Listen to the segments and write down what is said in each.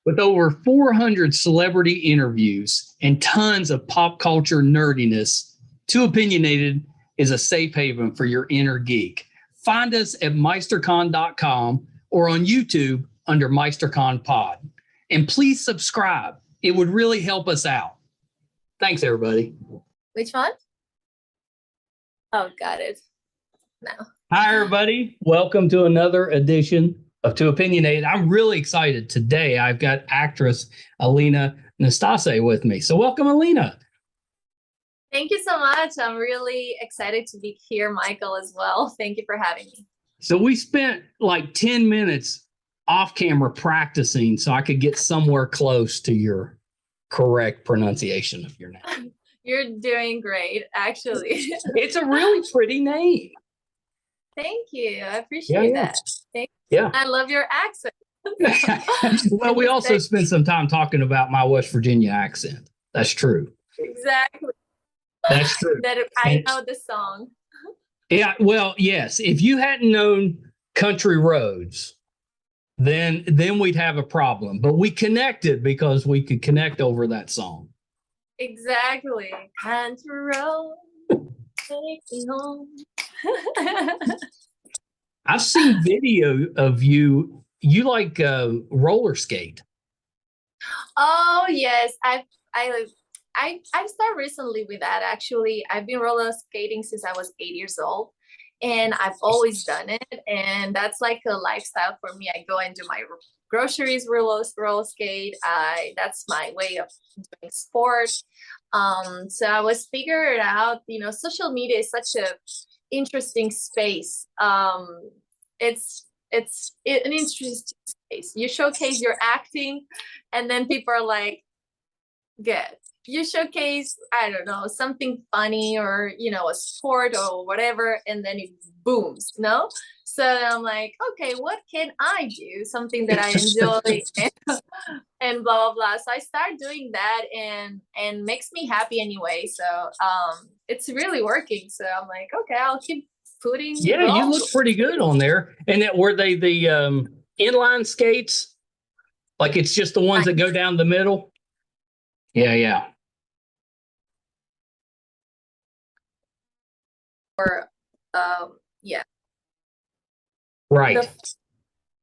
With over 400 celebrity interviews and tons of pop culture nerdiness, Too Opinionated is a safe haven for your inner geek. Find us at meistercon.com or on YouTube under MeisterCon Pod. And please subscribe. It would really help us out. Thanks, everybody. Which one? Oh, got it. Now. Hi, everybody. Welcome to another edition of Too Opinionated. I'm really excited. Today, I've got actress Alina Nastase with me. So welcome, Alina. Thank you so much. I'm really excited to be here, Michael, as well. Thank you for having me. So we spent like 10 minutes off camera practicing so I could get somewhere close to your correct pronunciation of your name. You're doing great, actually. It's a really pretty name. Thank you. I appreciate that. Thank you. Yeah. I love your accent. Well, we also spent some time talking about my West Virginia accent. That's true. Exactly. That's true. I know the song. Yeah, well, yes. If you hadn't known Country Roads, then we'd have a problem. But we connected because we could connect over that song. Exactly. Country Road, take me home. I've seen video of you. You like roller skate. Oh yes, I started recently with that. Actually, I've been roller skating since I was 8 years old, and I've always done it. And that's like a lifestyle for me. I go and do my groceries, roller skate. That's my way of doing sport. So I was figuring out, social media is such a interesting space. It's an interesting space. You showcase your acting, and then people are like, good. You showcase, I don't know, something funny or, a sport or whatever, and then it booms, no? So I'm like, okay, what can I do? Something that I enjoy and blah, blah, blah. So I start doing that and makes me happy anyway. So it's really working. So I'm like, okay, I'll keep putting. Yeah, you look pretty good on there. And were they the inline skates? Like it's just the ones that go down the middle? Yeah. Or yeah. Right.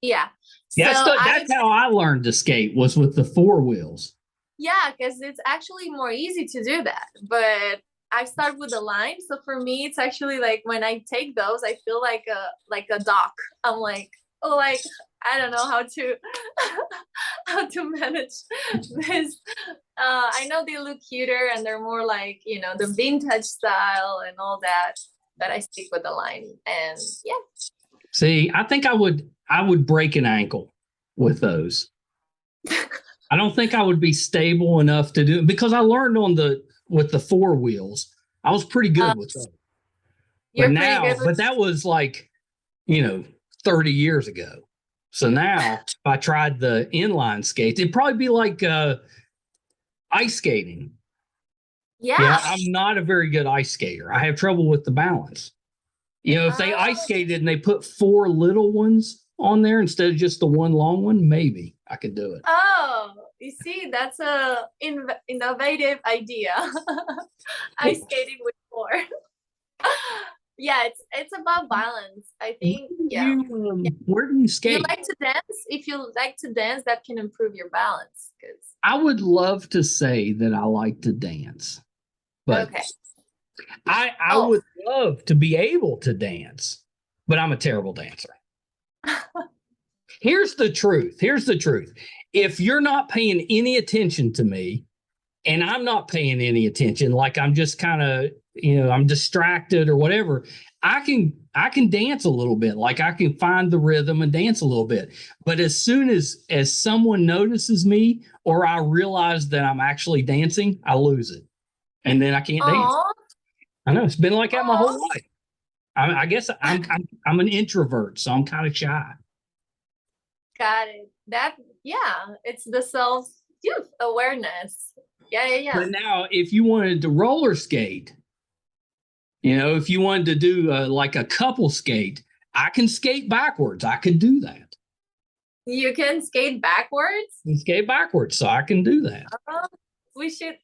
Yeah. That's how I learned to skate, was with the four wheels. Yeah, because it's actually more easy to do that. But I start with the line. So for me, it's actually like when I take those, I feel like a dock. I'm like, I don't know how to manage this. I know they look cuter and they're more like, the vintage style and all that, but I stick with the line. And yeah. See, I think I would break an ankle with those. I don't think I would be stable enough to do it because I learned with the four wheels. I was pretty good with those. But that was like, 30 years ago. So now if I tried the inline skates, it'd probably be like ice skating. Yeah, I'm not a very good ice skater. I have trouble with the balance. If they ice skated and they put four little ones on there instead of just the one long one, maybe I could do it. Oh, you see, that's a innovative idea. Ice skating with four. Yeah, it's about balance. I think. Yeah. Where do you skate? You like to dance? If you like to dance, that can improve your balance. I would love to say that I like to dance, but okay. I would love to be able to dance, but I'm a terrible dancer. Here's the truth. If you're not paying any attention to me and I'm not paying any attention, like I'm just kind of, I'm distracted or whatever, I can dance a little bit. Like I can find the rhythm and dance a little bit. But as soon as someone notices me or I realize that I'm actually dancing, I lose it. And then I can't dance. I know it's been like that my whole life. I guess I'm an introvert, so I'm kind of shy. Got it. It's the self-awareness. Yeah. But now, if you wanted to roller skate, if you wanted to do like a couple skate, I can skate backwards. I could do that. You can skate backwards. You skate backwards, so I can do that.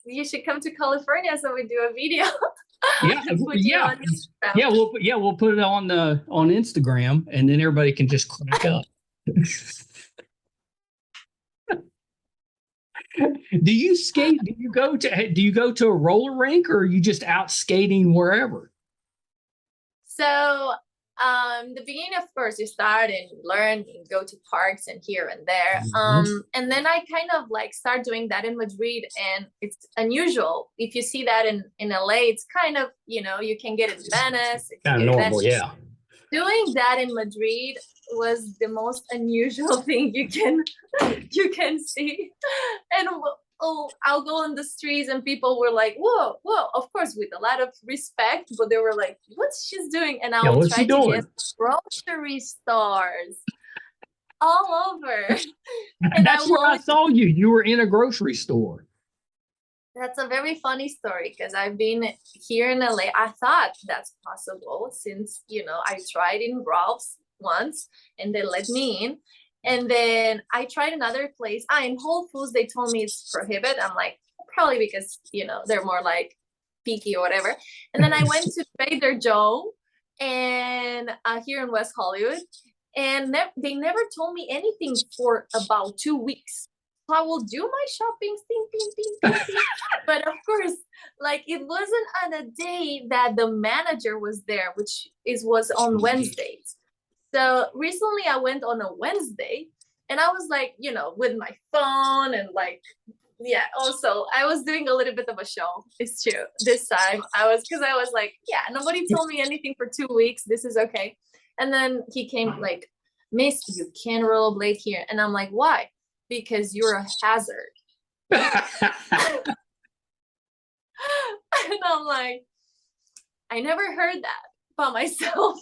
You should come to California so we do a video. Yeah, yeah, we'll put it on Instagram, and then everybody can just crack up. Do you skate? Do you go to a roller rink, or are you just out skating wherever? So the beginning, of course, you start and learn and go to parks and here and there. And then I kind of like start doing that in Madrid, and it's unusual. If you see that in LA, it's kind of, you can get it in Venice. Kind of normal, yeah. Doing that in Madrid was the most unusual thing you can see. And I'll go on the streets and people were like, whoa, of course, with a lot of respect, but they were like, what's she's doing? And I will try to get grocery stores all over. And that's where I saw you. You were in a grocery store. That's a very funny story because I've been here in LA. I thought that's possible since, I tried in Ralph's once and they let me in. And then I tried another place. In Whole Foods, they told me it's prohibited. I'm like, probably because, they're more like picky or whatever. And then I went to Trader Joe and here in West Hollywood. And they never told me anything for about 2 weeks. So I will do my shopping, but of course, like it wasn't on a day that the manager was there, which was on Wednesdays. So recently I went on a Wednesday and I was like, with my phone and like, yeah, also I was doing a little bit of a show. It's true. This time because I was like, yeah, nobody told me anything for 2 weeks. This is okay. And then he came like, Miss, you can't rollerblade here. And I'm like, why? Because you're a hazard. And I'm like, I never heard that about myself.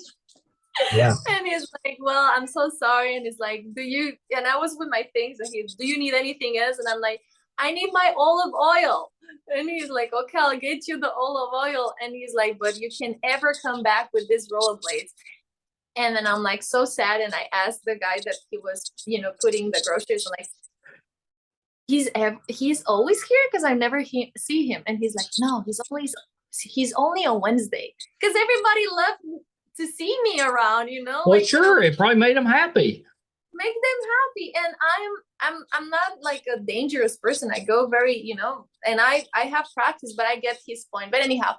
Yeah. And he's like, well, I'm so sorry. And he's like, and I was with my things and do you need anything else? And I'm like, I need my olive oil. And he's like, okay, I'll get you the olive oil. And he's like, but you can ever come back with this rollerblades. And then I'm like, so sad. And I asked the guy that he was, putting the groceries, I'm like, he's always here? Because I never see him. And he's like, no, he's only on Wednesday. Because everybody left to see me around, Well, like, sure, it probably made them happy. Make them happy. And I'm not like a dangerous person. I go very, and I have practice, but I get his point. But anyhow,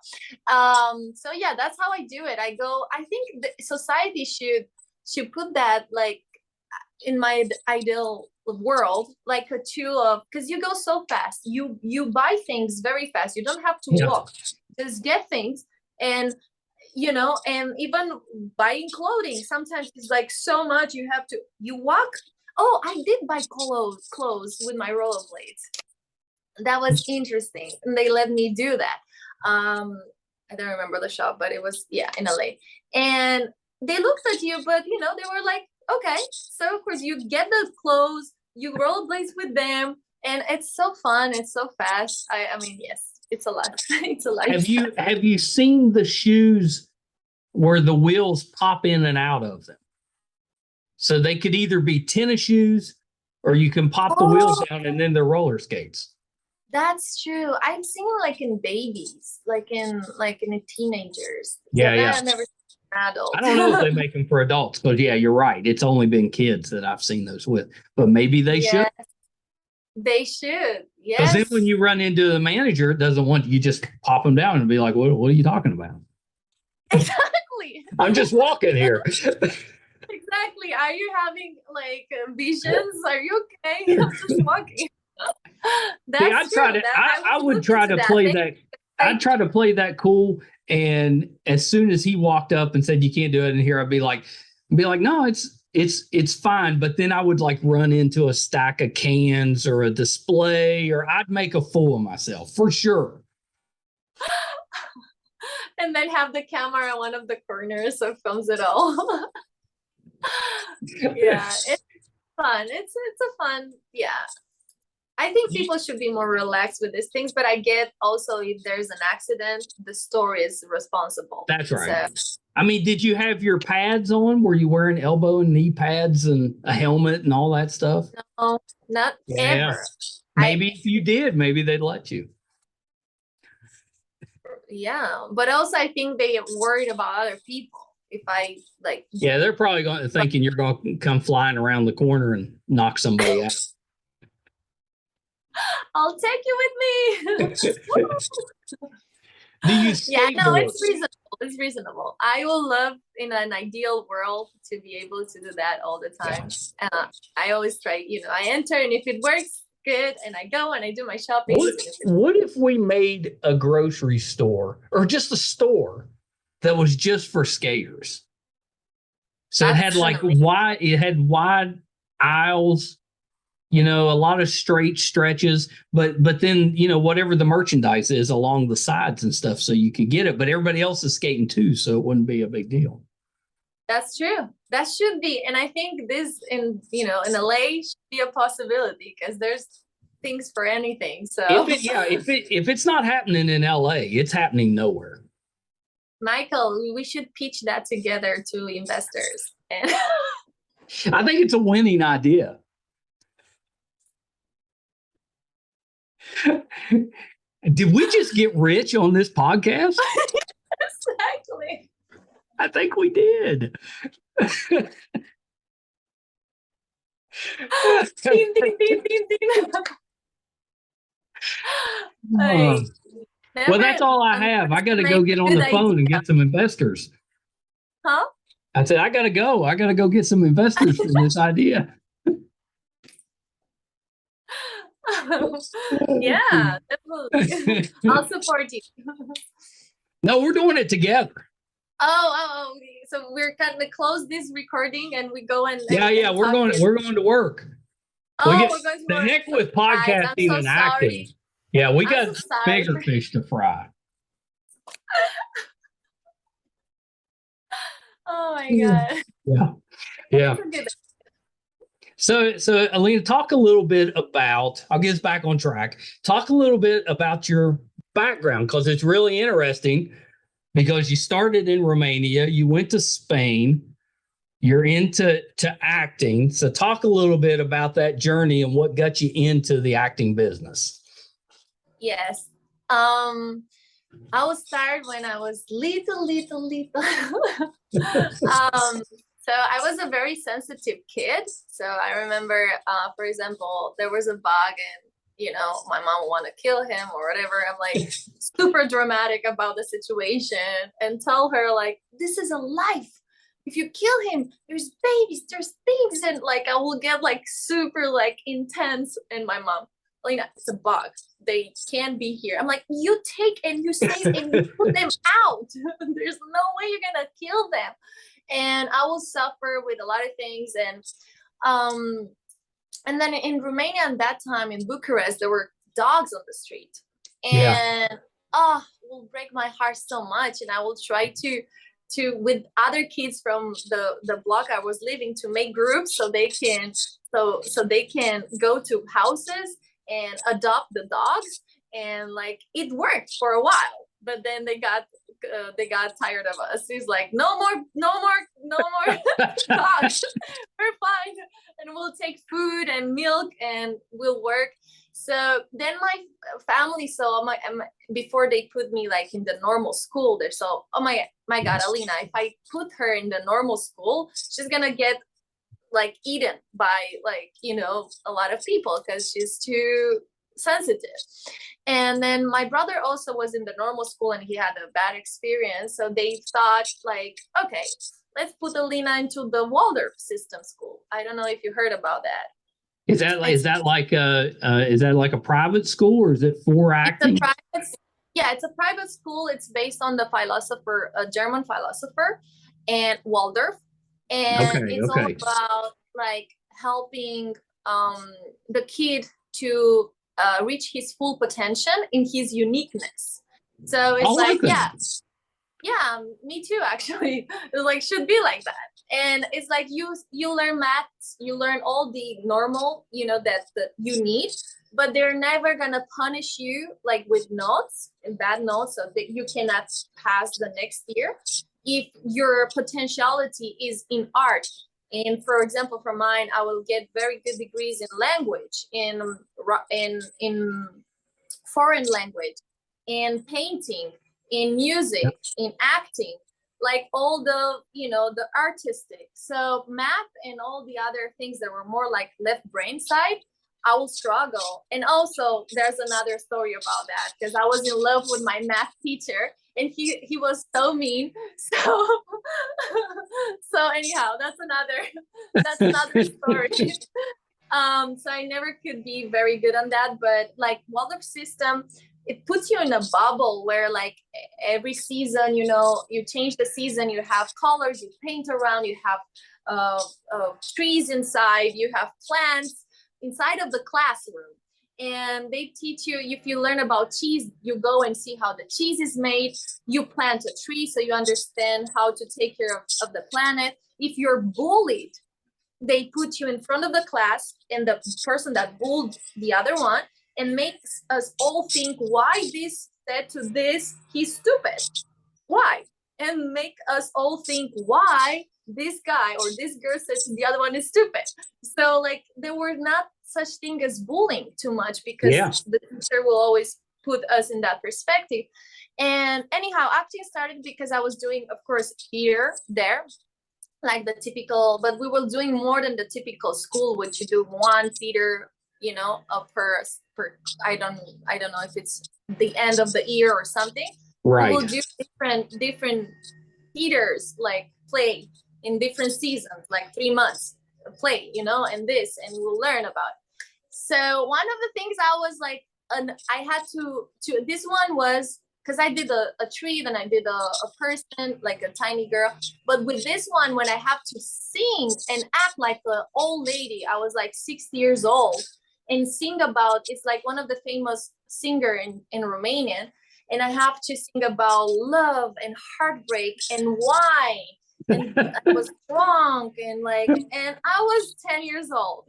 so yeah, that's how I do it. I think the society should put that like in my ideal world, like a tool of, because you go so fast, you buy things very fast, you don't have to walk, just get things. And and even buying clothing, sometimes it's like so much you walk. I did buy clothes with my rollerblades. That was interesting, and they let me do that. I don't remember the shop, but it was in LA. And they looked at you, but they were like, okay, so of course you get the clothes, you rollerblades with them, and it's so fun, it's so fast. I mean, yes, it's a lot. It's a lot. Have you seen the shoes where the wheels pop in and out of them? So they could either be tennis shoes or you can pop the wheels down and then they're roller skates. That's true. I've seen like in babies, like in teenagers. Yeah. I've never seen adults. I don't know if they make them for adults, but yeah, you're right. It's only been kids that I've seen those with, but maybe they should. They should. Yes. Because then when you run into the manager, it doesn't want you just pop them down and be like, what are you talking about? Exactly. I'm just walking here. Exactly. Are you having like visions? Are you okay? I'm just walking. That's true. I would try to play that. I'd try to play that cool. And as soon as he walked up and said, you can't do it in here, I'd be like, no, it's fine. But then I would like run into a stack of cans or a display, or I'd make a fool of myself for sure. And then have the camera in one of the corners so it films it all. Yeah, it's fun. It's a fun, I think people should be more relaxed with these things, but I get also if there's an accident, the store is responsible. That's right. So, I mean, did you have your pads on? Were you wearing elbow and knee pads and a helmet and all that stuff? No, not ever. Maybe if you did, maybe they'd let you. Yeah, but also I think they are worried about other people. If I like, Yeah, they're probably thinking you're going to come flying around the corner and knock somebody out. I'll take you with me. Do you Yeah, no, skateboard? it's reasonable. It's reasonable. I will love in an ideal world to be able to do that all the time. I always try, I enter, and if it works, good, and I go and I do my shopping. What if we made a grocery store or just a store that was just for skaters? So it had wide aisles, a lot of straight stretches, but then, whatever the merchandise is along the sides and stuff, so you could get it, but everybody else is skating too, so it wouldn't be a big deal. That's true. That should be. And I think this in LA should be a possibility, because there's things for anything. So if it's not happening in LA, it's happening nowhere. Michael, we should pitch that together to investors. And I think it's a winning idea. Did we just get rich on this podcast? Exactly. I think we ding, ding, ding, ding, ding. Well, that's all I have. I got to go get on the phone and get some investors. Huh? I said, I got to go. I got to go get some investors for this idea. Yeah, definitely. I'll support you. No, we're doing it together. Oh, so we're kind of close this recording and we go and we're going to work. We're going to work. The heck with podcasting and acting. Yeah, we got bigger fish to fry. Oh my God. Yeah. So Alina, talk a little bit about, I'll get us back on track. Talk a little bit about your background, because it's really interesting, because you started in Romania, you went to Spain, you're into acting. So talk a little bit about that journey and what got you into the acting business. Yes. I will start when I was little. So I was a very sensitive kid. So I remember, for example, there was a bug and, my mom wanted to kill him or whatever. I'm like super dramatic about the situation and tell her like, this is a life. If you kill him, there's babies, there's things. And like, I will get like super like intense. And my mom, Alina, it's a bug. They can't be here. I'm like, you take and you save and you put them out. There's no way you're going to kill them. And I will suffer with a lot of things. And then in Romania at that time in Bucharest, there were dogs on the street. And it will break my heart so much. And I will try to with other kids from the block I was living to make groups so they can go to houses and adopt the dogs. And like it worked for a while, but then they got tired of us. He's like, no more dogs. We're fine, and we'll take food and milk and we'll work. So then my family saw before they put me like in the normal school, they saw, oh my God, Alina, if I put her in the normal school, she's gonna get like eaten by like a lot of people because she's too sensitive. And then my brother also was in the normal school and he had a bad experience, so they thought like, okay, let's put Alina into the Waldorf system school. I don't know if you heard about that. Is that like a private school, or is it for acting? It's a private school. It's based on the philosopher, a German philosopher, and Waldorf. And it's all about like helping the kid to reach his full potential in his uniqueness. So it's like yeah, me too, actually. It's like should be like that. And it's like you learn maths, you learn all the normal, that you need, but they're never gonna punish you like with notes and bad notes so that you cannot pass the next year. if your potentiality is in art, and for example, for mine, I will get very good degrees in language, in foreign language, in painting, in music, in acting, like all the, the artistic. So math and all the other things that were more like left brain side, I will struggle. And also there's another story about that, because I was in love with my math teacher, and he was so mean. So so anyhow, that's another story. So I never could be very good on that, but like Waldorf system, it puts you in a bubble where like every season, you change the season, you have colors, you paint around, you have trees inside, you have plants inside of the classroom. And they teach you, if you learn about cheese, you go and see how the cheese is made. You plant a tree so you understand how to take care of the planet. If you're bullied, they put you in front of the class and the person that bullied the other one, and makes us all think why this said to this, he's stupid. Why? And make us all think why this guy or this girl said to the other one is stupid. So like there were not such thing as bullying too much, because the teacher will always put us in that perspective. And anyhow, acting started because I was doing, of course, here, there, like the typical, but we were doing more than the typical school, which you do one theater, per I don't know if it's the end of the year or something. Right. We will do different theaters, like play in different seasons, like 3 months play, and this, and we'll learn about it. So one of the things I was like, I had to this one was because I did a tree, then I did a person, like a tiny girl. But with this one, when I have to sing and act like an old lady, I was like 60 years old, and sing about, it's like one of the famous singer in Romanian, and I have to sing about love and heartbreak and why. And I was drunk and I was 10 years old,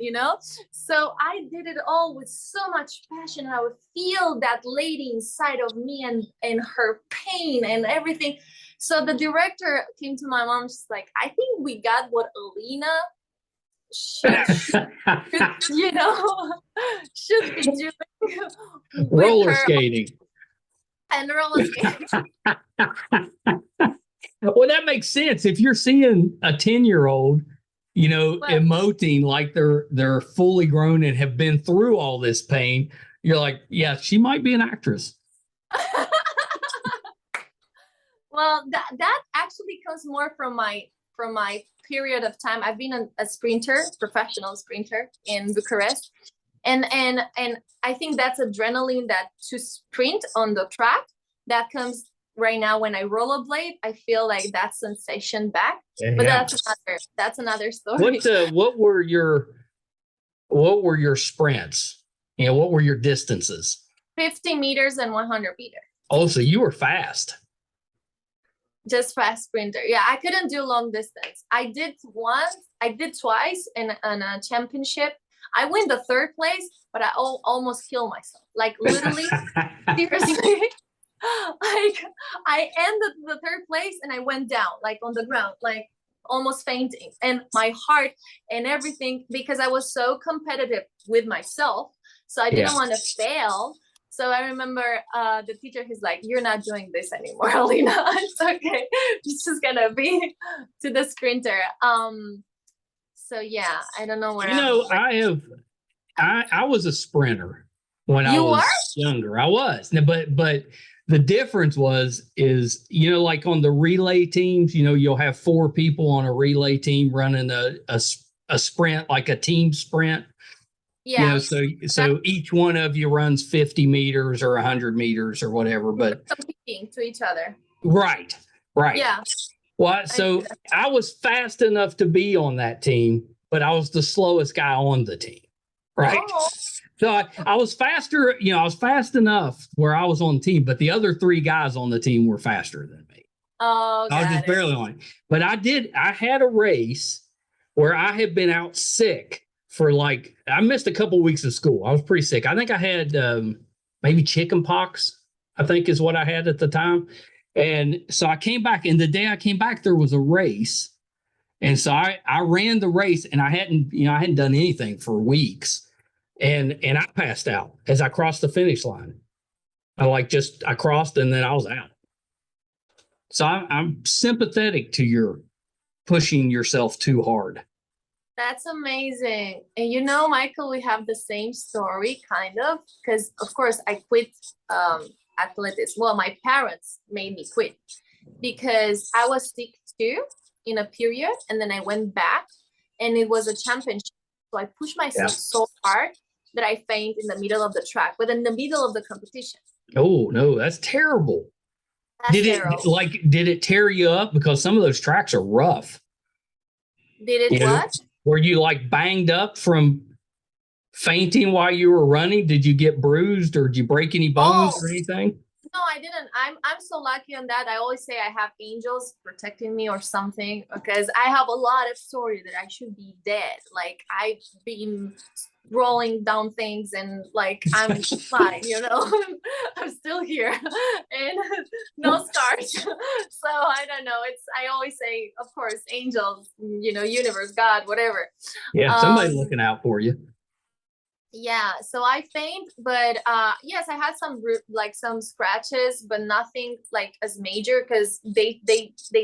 so I did it all with so much passion. I would feel that lady inside of me and her pain and everything. So the director came to my mom. She's like, I think we got what Alina should be doing. Roller skating. And roller skating. Well, that makes sense. If you're seeing a 10-year-old, emoting like they're fully grown and have been through all this pain, you're like, yeah, she might be an actress. Well, that actually comes more from my period of time. I've been a sprinter, professional sprinter in Bucharest, and I think that's adrenaline, that to sprint on the track, that comes right now when I rollerblade. I feel like that sensation back. Yeah. But that's another story. What were your sprints? What were your distances? 50 meters and 100 meters. Oh, so you were fast. Just fast sprinter. Yeah, I couldn't do long distance. I did twice in a championship. I win the third place, but I almost kill myself. Like literally, seriously. Like I ended the third place and I went down, like on the ground, like almost fainting, and my heart and everything, because I was so competitive with myself. So I didn't want to fail. So I remember the teacher, he's like, you're not doing this anymore, Alina. It's okay. It's just gonna be to the sprinter. So yeah, I don't know where I was a sprinter when I was younger. I was, but the difference is, like on the relay teams, you'll have 4 people on a relay team running a sprint, like a team sprint. Yeah. So each one of you runs 50 meters or 100 meters or whatever, but competing to each other. Right. Yeah. Well, so I was fast enough to be on that team, but I was the slowest guy on the team. Right. Oh. So I was faster, I was fast enough where I was on the team, but the other 3 guys on the team were faster than me. Oh, I was just barely on it. But I had a race where I had been out sick for I missed a couple of weeks of school. I was pretty sick. I think I had maybe chicken pox, I think is what I had at the time. And so I came back, and the day I came back, there was a race. And so I ran the race, and I hadn't done anything for weeks. And I passed out as I crossed the finish line. I crossed and then I was out. So I'm sympathetic to your pushing yourself too hard. That's amazing. And Michael, we have the same story, kind of, because of course I quit athletics. Well, my parents made me quit because I was sick too in a period, and then I went back, and it was a championship. So I pushed myself so hard that I fainted in the middle of the track, but in the middle of the competition. Oh no, that's terrible. Did it tear you up? Because some of those tracks are rough. Did it what? Were you like banged up from fainting while you were running? Did you get bruised, or did you break any bones or anything? No, I didn't. I'm so lucky on that. I always say I have angels protecting me or something, because I have a lot of stories that I should be dead. Like I've been rolling down things, and like I'm fine, I'm still here and no scars. So I don't know. I always say, of course, angels, universe, God, whatever. Yeah, somebody looking out for you. Yeah, so I faint, but yes, I had some scratches, but nothing like as major, because they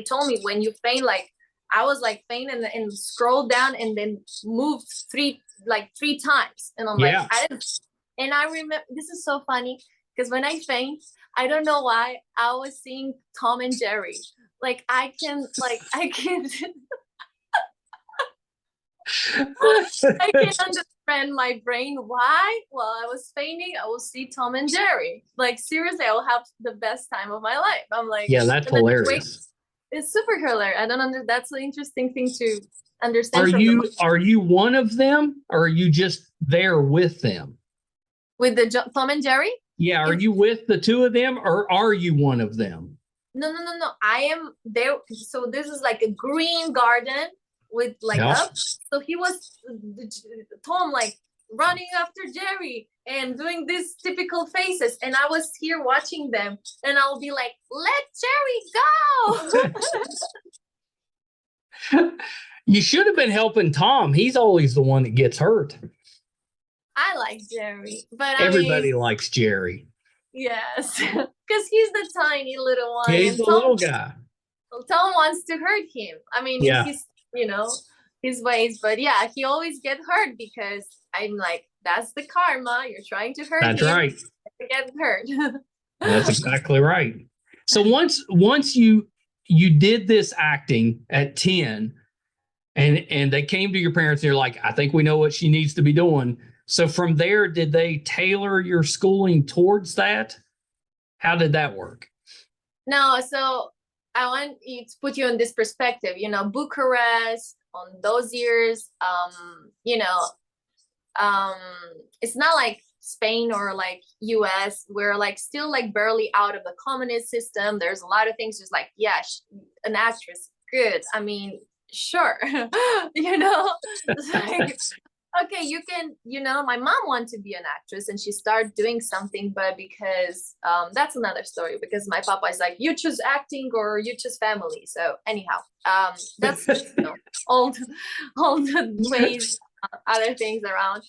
told me when you faint, like I was like faint and scrolled down and then moved three times, and I'm like, I remember, this is so funny, because when I faint, I don't know why I was seeing Tom and Jerry. Like I can I can understand my brain why. While I was fainting, I will see Tom and Jerry. Like seriously, I will have the best time of my life. I'm like, yeah, that's hilarious. It's super hilarious. I don't understand. That's an interesting thing to understand. Are you one of them, or are you just there with them? With the Tom and Jerry? Yeah, are you with the two of them, or are you one of them? No. I am there. So this is like a green garden with up. So he was Tom like running after Jerry and doing these typical faces, and I was here watching them, and I'll be like, let Jerry go. You should have been helping Tom. He's always the one that gets hurt. I like Jerry, but everybody likes Jerry. Yes, because he's the tiny little one. Yeah, he's the little guy. Tom wants to hurt him. I mean, he's his ways, but yeah, he always gets hurt, because I'm like, that's the karma. You're trying to hurt him. That's right. Get hurt. That's exactly right. So once you did this acting at 10, and they came to your parents, and they're like, I think we know what she needs to be doing. So from there, did they tailor your schooling towards that? How did that work? No, so I want to put you in this perspective. Bucharest, on those years, it's not like Spain or like US. We're like still like barely out of the communist system. There's a lot of things just like, yeah, an actress, good. I mean, sure. Like, okay, you can, my mom wanted to be an actress, and she started doing something, but because that's another story, because my papa is like, you choose acting or you choose family. So anyhow, that's old ways, other things around.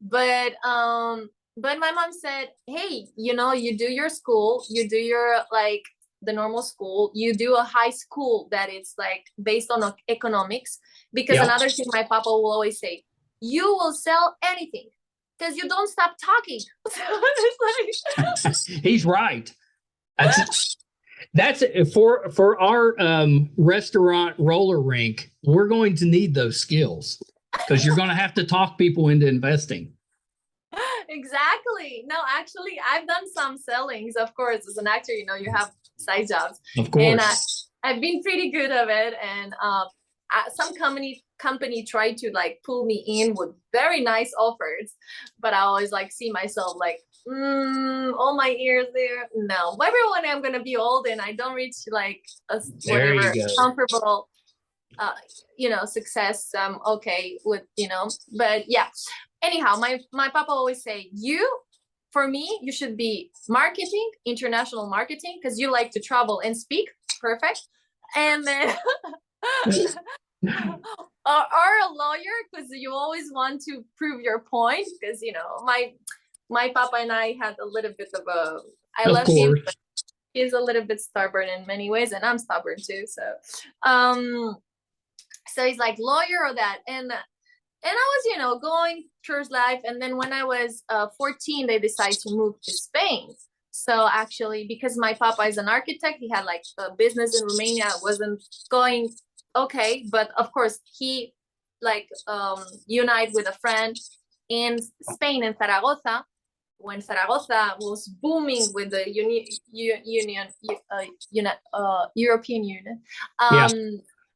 But my mom said, hey, you do your school, you do your like the normal school, you do a high school that it's like based on economics, because another thing my papa will always say, you will sell anything because you don't stop talking. He's right. That's for our restaurant roller rink. We're going to need those skills, because you're going to have to talk people into investing. Exactly. No, actually, I've done some sellings. Of course, as an actor, you have side jobs. Of course. And I've been pretty good at it. And some company tried to like pull me in with very nice offers, but I always like see myself like, all my ears there. No, maybe when I'm gonna be old and I don't reach like a whatever comfortable, success. Okay with but yeah. Anyhow, my papa always say, you for me, you should be marketing, international marketing, because you like to travel and speak. Perfect. And then or a lawyer, because you always want to prove your point. Because my papa and I had a little bit of a, I love him, but he's a little bit stubborn in many ways, and I'm stubborn too. So he's like lawyer or that, and I was going through life, and then when I was 14, they decided to move to Spain. So actually, because my papa is an architect, he had like a business in Romania, wasn't going okay, but of course he like unite with a friend in Spain, in Zaragoza, when Zaragoza was booming with the European Union,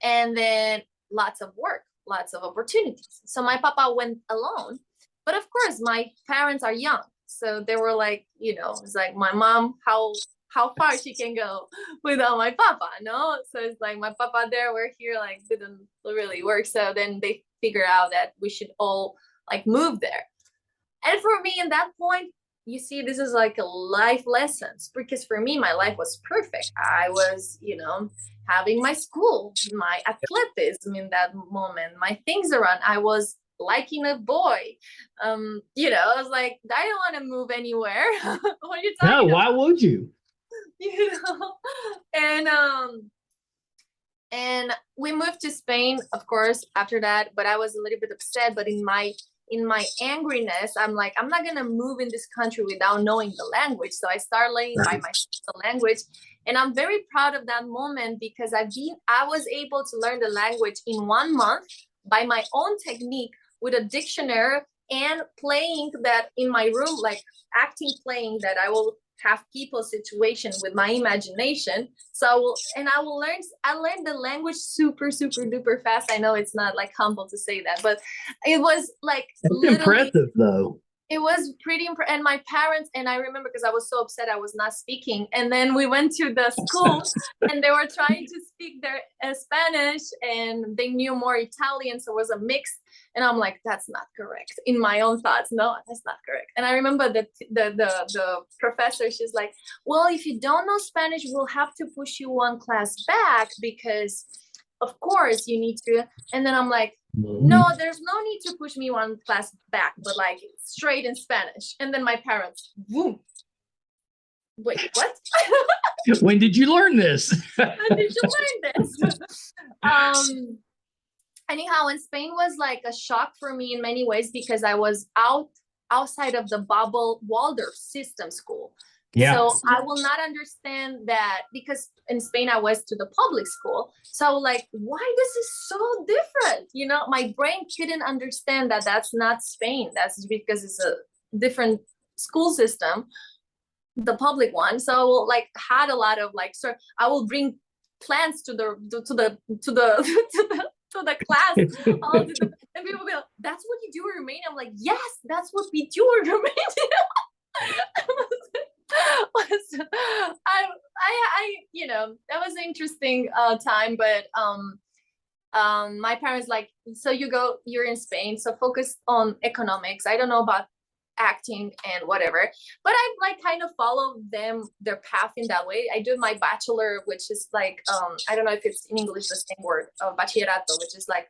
and then lots of work, lots of opportunities. So my papa went alone, but of course my parents are young, so they were like, it's like my mom, how far she can go without my papa, no? So it's like my papa there, we're here, like didn't really work. So then they figure out that we should all like move there. And for me, in that point, you see, this is like a life lessons, because for me, my life was perfect. I was, having my school, my athleticism in that moment, my things around. I was liking a boy. I was like, I don't want to move anywhere. What are you talking about? No, why would you? And we moved to Spain, of course, after that, but I was a little bit upset. But in my angriness, I'm like, I'm not gonna move in this country without knowing the language. So I started learning by myself the language, and I'm very proud of that moment, because I was able to learn the language in 1 month by my own technique, with a dictionary, and playing that in my room, like playing that I will have people situation with my imagination. So I learned the language super, super duper fast. I know it's not like humble to say that, but it was like, it's impressive though. It was pretty impressive. And my parents, and I remember, because I was so upset I was not speaking, and then we went to the school and they were trying to speak their Spanish, and they knew more Italian, so it was a mix. And I'm like, that's not correct. In my own thoughts, no, that's not correct. And I remember that the professor, she's like, well, if you don't know Spanish, we'll have to push you 1 class back, because of course you need to. And then I'm like, no, there's no need to push me 1 class back, but like straight in Spanish. And then my parents, boom. Wait, what? When did you learn this? When did you learn this? Anyhow, and Spain was like a shock for me in many ways, because I was outside of the bubble Waldorf system school. Yeah. So I will not understand that, because in Spain I was to the public school. So like, why this is so different? My brain couldn't understand that that's not Spain. That's because it's a different school system, the public one. So like had a lot of like, so I will bring plants to the class, and people will be like, that's what you do in Romania? I'm like, yes, that's what we do in Romania. That was an interesting time, but my parents like, so you're in Spain, so focus on economics. I don't know about acting and whatever, but I like kind of follow their path in that way. I did my bachelor, which is like I don't know if it's in English the same word, bachillerato, which is like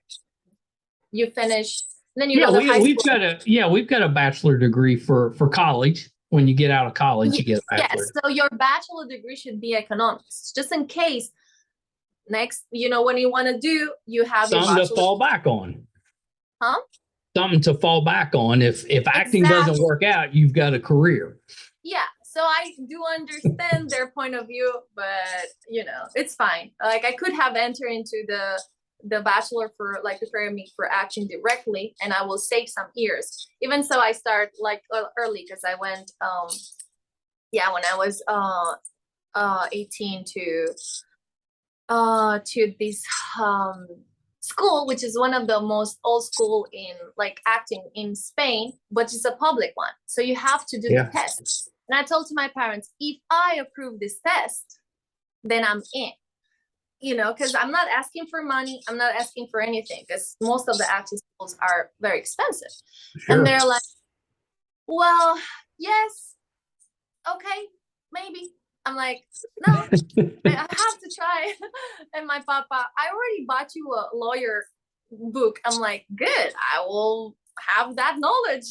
you finish, and then you go to high school. We've got a bachelor degree for college. When you get out of college, you get a bachelor. Yes, so your bachelor degree should be economics, just in case next, when you want to do, you have something to fall back on. Huh? Something to fall back on. If acting doesn't work out, you've got a career. Yeah, so I do understand their point of view, but it's fine. Like I could have entered into the bachelor for like preparing me for acting directly, and I will save some years. Even so, I start like early, because I went when I was 18 to this school, which is one of the most old school in like acting in Spain, but it's a public one, so you have to do the test. And I told to my parents, if I approve this test, then I'm in. Because I'm not asking for money, I'm not asking for anything, because most of the acting schools are very expensive. Sure. And they're like, well, yes, okay, maybe. I'm like, no, I have to try. And my papa, I already bought you a lawyer book. I'm like, good, I will have that knowledge.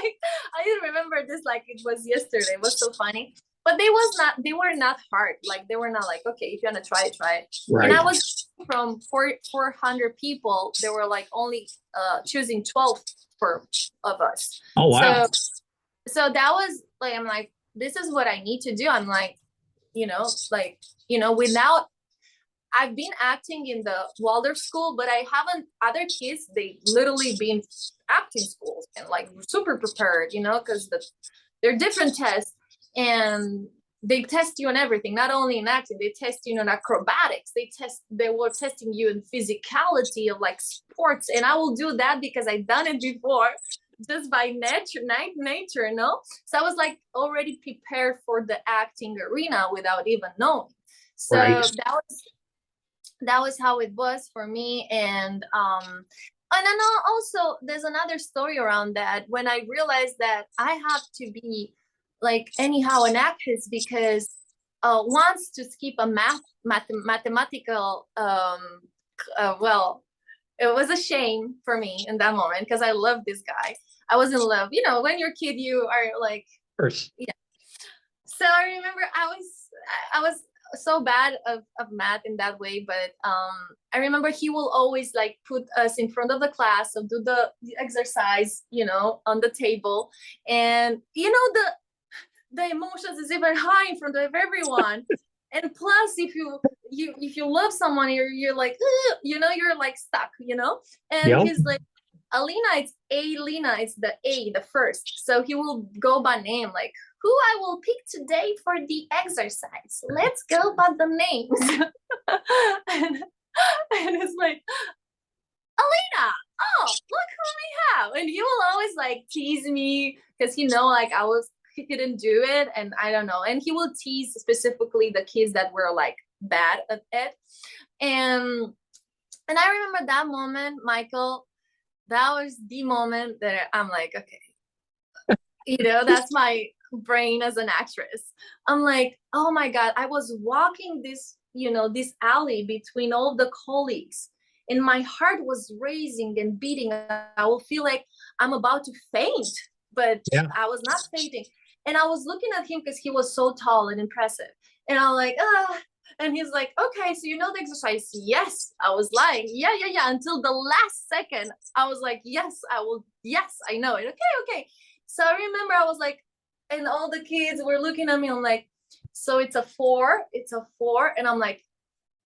Like, I didn't remember this like it was yesterday. It was so funny. But they were not hard. Like they were not like, okay, if you want to try it, try it. And Right. I was from 400 people, they were like only choosing 12 for of us. Oh, wow. So that was like, I'm like, this is what I need to do. I'm like, like, without, I've been acting in the Waldorf school, but I haven't, other kids, they literally been acting schools and like super prepared, because they're different tests and they test you on everything, not only in acting, they test you on acrobatics, they were testing you in physicality of like sports. And I will do that because I've done it before, just by nature, no? So I was like already prepared for the acting arena without even knowing. So Right. that was how it was for me. And then also there's another story around that when I realized that I have to be like anyhow an actress, because once to skip a mathematical well, it was a shame for me in that moment because I loved this guy. I was in love. When you're a kid, you are like, First. yeah. So I remember I was so bad of math in that way, but I remember he will always like put us in front of the class, so do the exercise, on the table, and the emotions is even high in front of everyone. And plus, if you love someone, you're like, you're like stuck, and Yep. he's like, Alina, it's Alina, it's the first. So he will go by name, like, who I will pick today for the exercise. Let's go by the names. and it's like, Alina, oh, look who we have. And he will always like tease me because like he couldn't do it. And I don't know. And he will tease specifically the kids that were like bad at it. And I remember that moment, Michael, that was the moment that I'm like, okay, that's my brain as an actress. I'm like, oh my God, I was walking this alley between all the colleagues, and my heart was racing and beating. I will feel like I'm about to faint, but Yeah. I was not fainting. And I was looking at him because he was so tall and impressive. And I'm like, ah. And he's like, okay, so you know the exercise? Yes, I was lying. Yeah, yeah, yeah. Until the last second, I was like, yes, I will. Yes, I know it. Okay, okay. So I remember I was like, and all the kids were looking at me. I'm like, so it's a 4. It's a 4. And I'm like,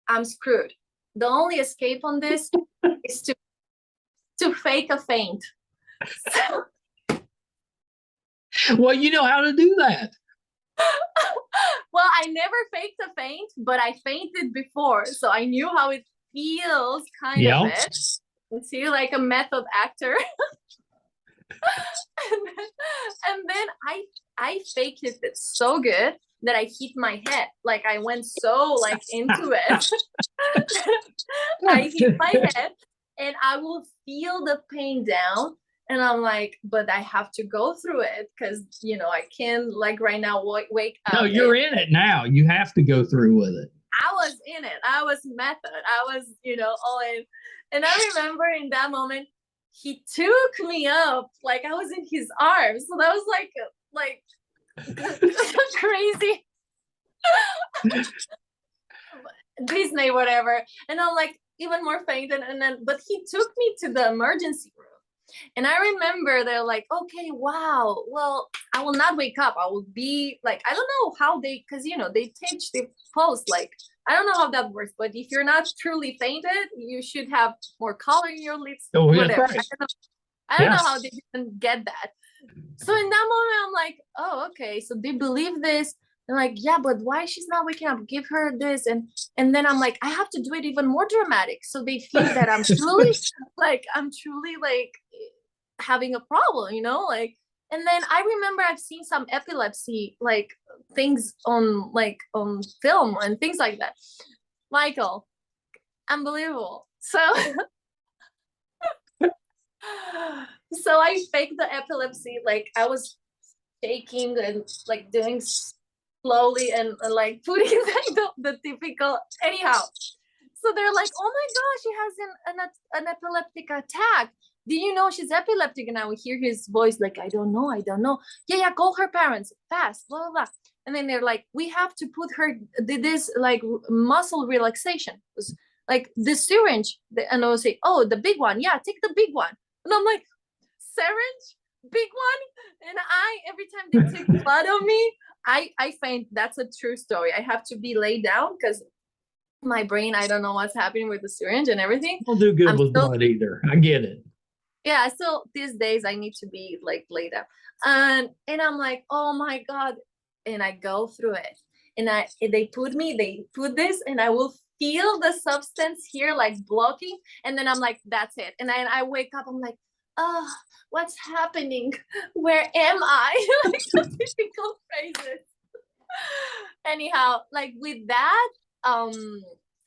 I'm screwed. The only escape on this is to fake a faint. So, Well, you know how to do that. well, I never faked a faint, but I fainted before. So I knew how it feels, kind of it. See, like a method actor. and then I faked it so good that I hit my head. Like I went so like into it. I hit my head and I will feel the pain down. And I'm like, but I have to go through it because, I can't like right now wake up. No, you're in it now. You have to go through with it. I was in it. I was method. I was, all in. And I remember in that moment, he took me up like I was in his arms. So that was like crazy. Disney, whatever. And I'm like even more fainted. And then, but he took me to the emergency room. And I remember they're like, okay, wow, well, I will not wake up. I will be like, I don't know how because, they teach the pulse. Like, I don't know how that works, but if you're not truly fainted, you should have more color in your lips. Oh, whatever. Right. I don't know how they didn't get that. So in that moment, I'm like, oh, okay. So they believe this. They're like, yeah, but why she's not waking up? Give her this. And then I'm like, I have to do it even more dramatic. So they think that I'm truly like having a problem, like, and then I remember I've seen some epilepsy, like things on film and things like that. Michael, unbelievable. So I faked the epilepsy. Like I was shaking and like doing slowly and like putting like the typical anyhow. So they're like, oh my gosh, she has an epileptic attack. Do you know she's epileptic? And I would hear his voice like, I don't know. Yeah, call her parents fast, blah, blah, blah. And then they're like, we have to put her this like muscle relaxation. Like the syringe. And I would say, oh, the big one. Yeah, take the big one. And I'm like, syringe? Big one? And every time they took blood on me, I find that's a true story. I have to be laid down because my brain, I don't know what's happening with the syringe and everything. Don't do good with blood either. I get it. Yeah, so these days I need to be like laid up. And I'm like, oh my God. And I go through it. And they put this, and I will feel the substance here like blocking. And then I'm like, that's it. And then I wake up, I'm like, oh, what's happening? Where am I? Like the typical phrases. Anyhow, like with that,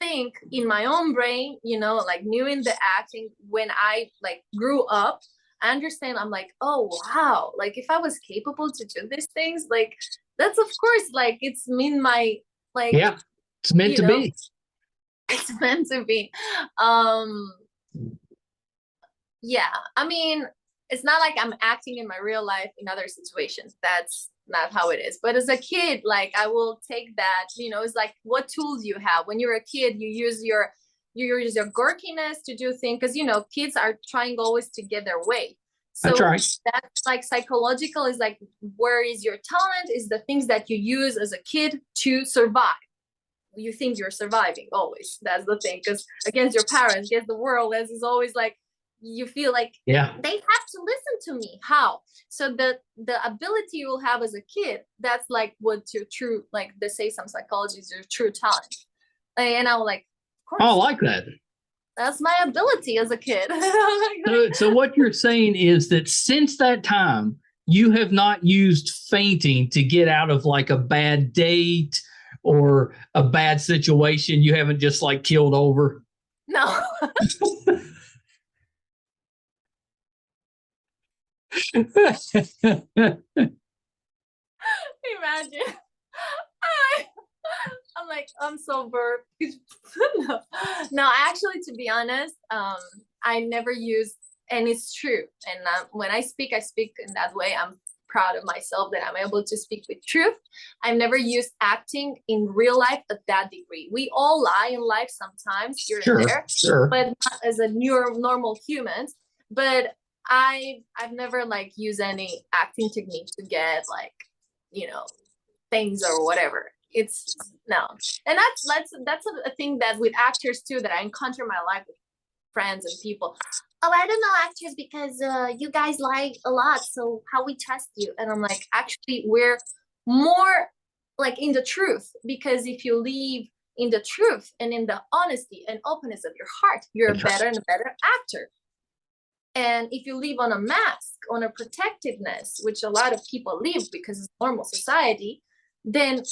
think in my own brain, you know, like new in the acting, when I like grew up, I understand, I'm like, oh wow, like if I was capable to do these things, like that's of course like it's mean my like, yeah, it's meant to be. It's meant to be. Yeah, I mean, it's not like I'm acting in my real life in other situations. That's not how it is. But as a kid, like I will take that, you know, it's like what tools you have. When you're a kid, you use your quirkiness to do things, because you know, kids are trying always to get their way. So that's right. That's like psychological, is like where is your talent, is the things that you use as a kid to survive. You think you're surviving always. That's the thing, because against your parents, against the world, as is always like you feel like they have to listen to me. How? So the ability you will have as a kid, that's like what your true, like they say some psychology is your true talent. And I was like, of course, I like that. That's my ability as a kid. So what you're saying is that since that time, you have not used fainting to get out of like a bad date or a bad situation. You haven't just like killed over. No. Imagine. I'm like, I'm so burped. No, actually, to be honest, I never used, and it's true. And when I speak in that way. I'm proud of myself that I'm able to speak with truth. I've never used acting in real life at that degree. We all lie in life sometimes here and there, but not as a normal human. But I've never like used any acting technique to get like, you know, things or whatever. It's no. And that's a thing that with actors too, that I encounter in my life with friends and people. Oh, I don't know actors because you guys lie a lot, so how we trust you? And I'm like, actually, we're more like in the truth, because if you live in the truth and in the honesty and openness of your heart, you're a better and better actor. And if you live on a mask, on a protectiveness, which a lot of people live because it's normal society, then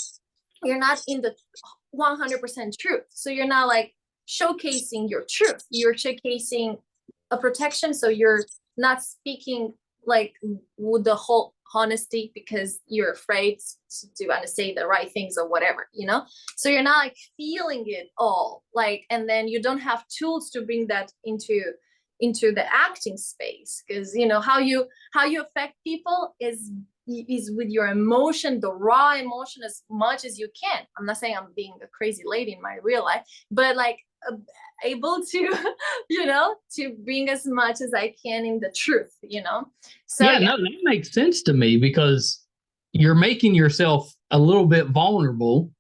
you're not in the 100% truth. So you're not like showcasing your truth. You're showcasing a protection. So you're not speaking like with the whole honesty because you're afraid to want to say the right things or whatever, you know? So you're not like feeling it all, like, and then you don't have tools to bring that into the acting space, because you know how you affect people is with your emotion, the raw emotion, as much as you can. I'm not saying I'm being a crazy lady in my real life, but like able to you know, to bring as much as I can in the truth, you know. So no, that makes sense to me, because you're making yourself a little bit vulnerable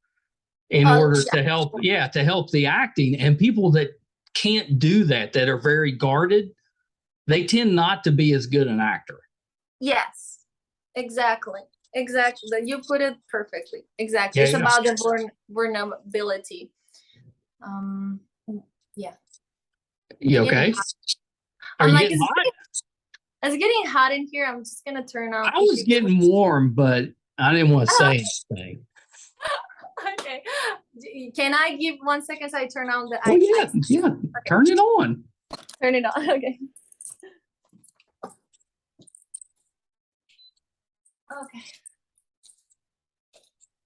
in order to help the acting. And people that can't do that are very guarded, they tend not to be as good an actor. Yes, exactly. You put it perfectly. Exactly. It's about the vulnerability. Yeah. You okay? Are you getting hot? It's getting hot in here. I'm just gonna turn off. I was getting warm, but I didn't want to say anything. Okay. Can I give 1 second so I turn on the yeah. Okay. Turn it on. Turn it on. Okay. Okay.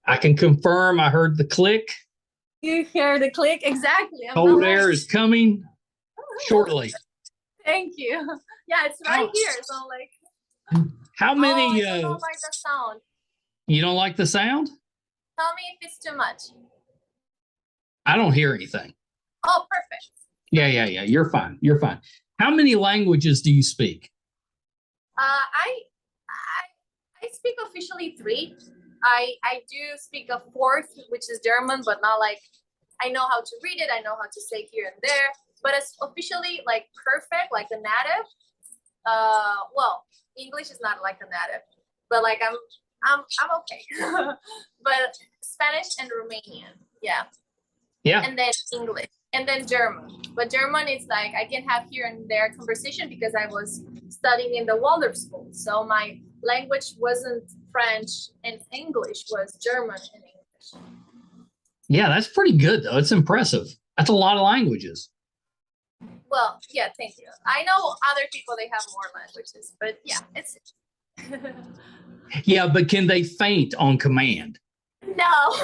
I can confirm I heard the click. You hear the click? Exactly. Cold air is coming shortly. Thank you. Yeah, it's right here. So like, How many? I don't like the sound. You don't like the sound? Tell me if it's too much. I don't hear anything. Oh, perfect. Yeah. You're fine. You're fine. How many languages do you speak? I speak officially 3. I do speak a 4th, which is German, but not like I know how to read it. I know how to say here and there, but it's officially like perfect, like a native. Well, English is not like a native, but like I'm okay. But Spanish and Romanian, yeah. And then English, and then German. But German is like I can have here and there conversation because I was studying in the Waldorf school. So my language wasn't French and English, was German and English. Yeah, that's pretty good though. It's impressive. That's a lot of languages. Well, yeah, thank you. I know other people, they have more languages, but yeah, it's Yeah, but can they faint on command? no.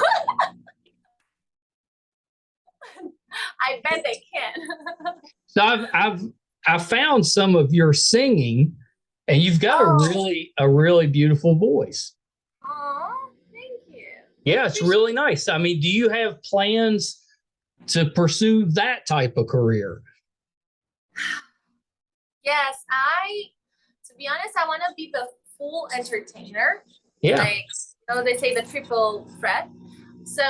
I bet they can. So I've found some of your singing, and you've got a really beautiful voice. Oh, thank you. Yeah, it's really nice. I mean, do you have plans to pursue that type of career? Yes, to be honest, I want to be the full entertainer. Yeah. Like, they say the triple threat. So,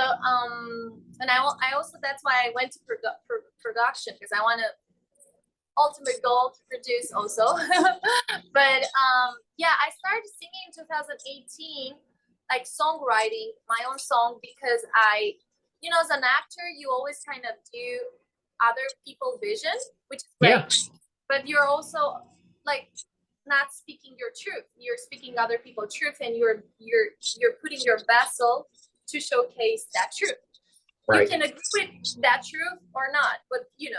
and I also, that's why I went to production, because I want to ultimate goal to produce also. But yeah, I started singing in 2018, like songwriting my own song, because as an actor, you always kind of do other people's vision, which is great. Yeah. But you're also like not speaking your truth. You're speaking other people's truth, and you're putting your vessel to showcase that truth. Right. You can agree with that truth or not, but you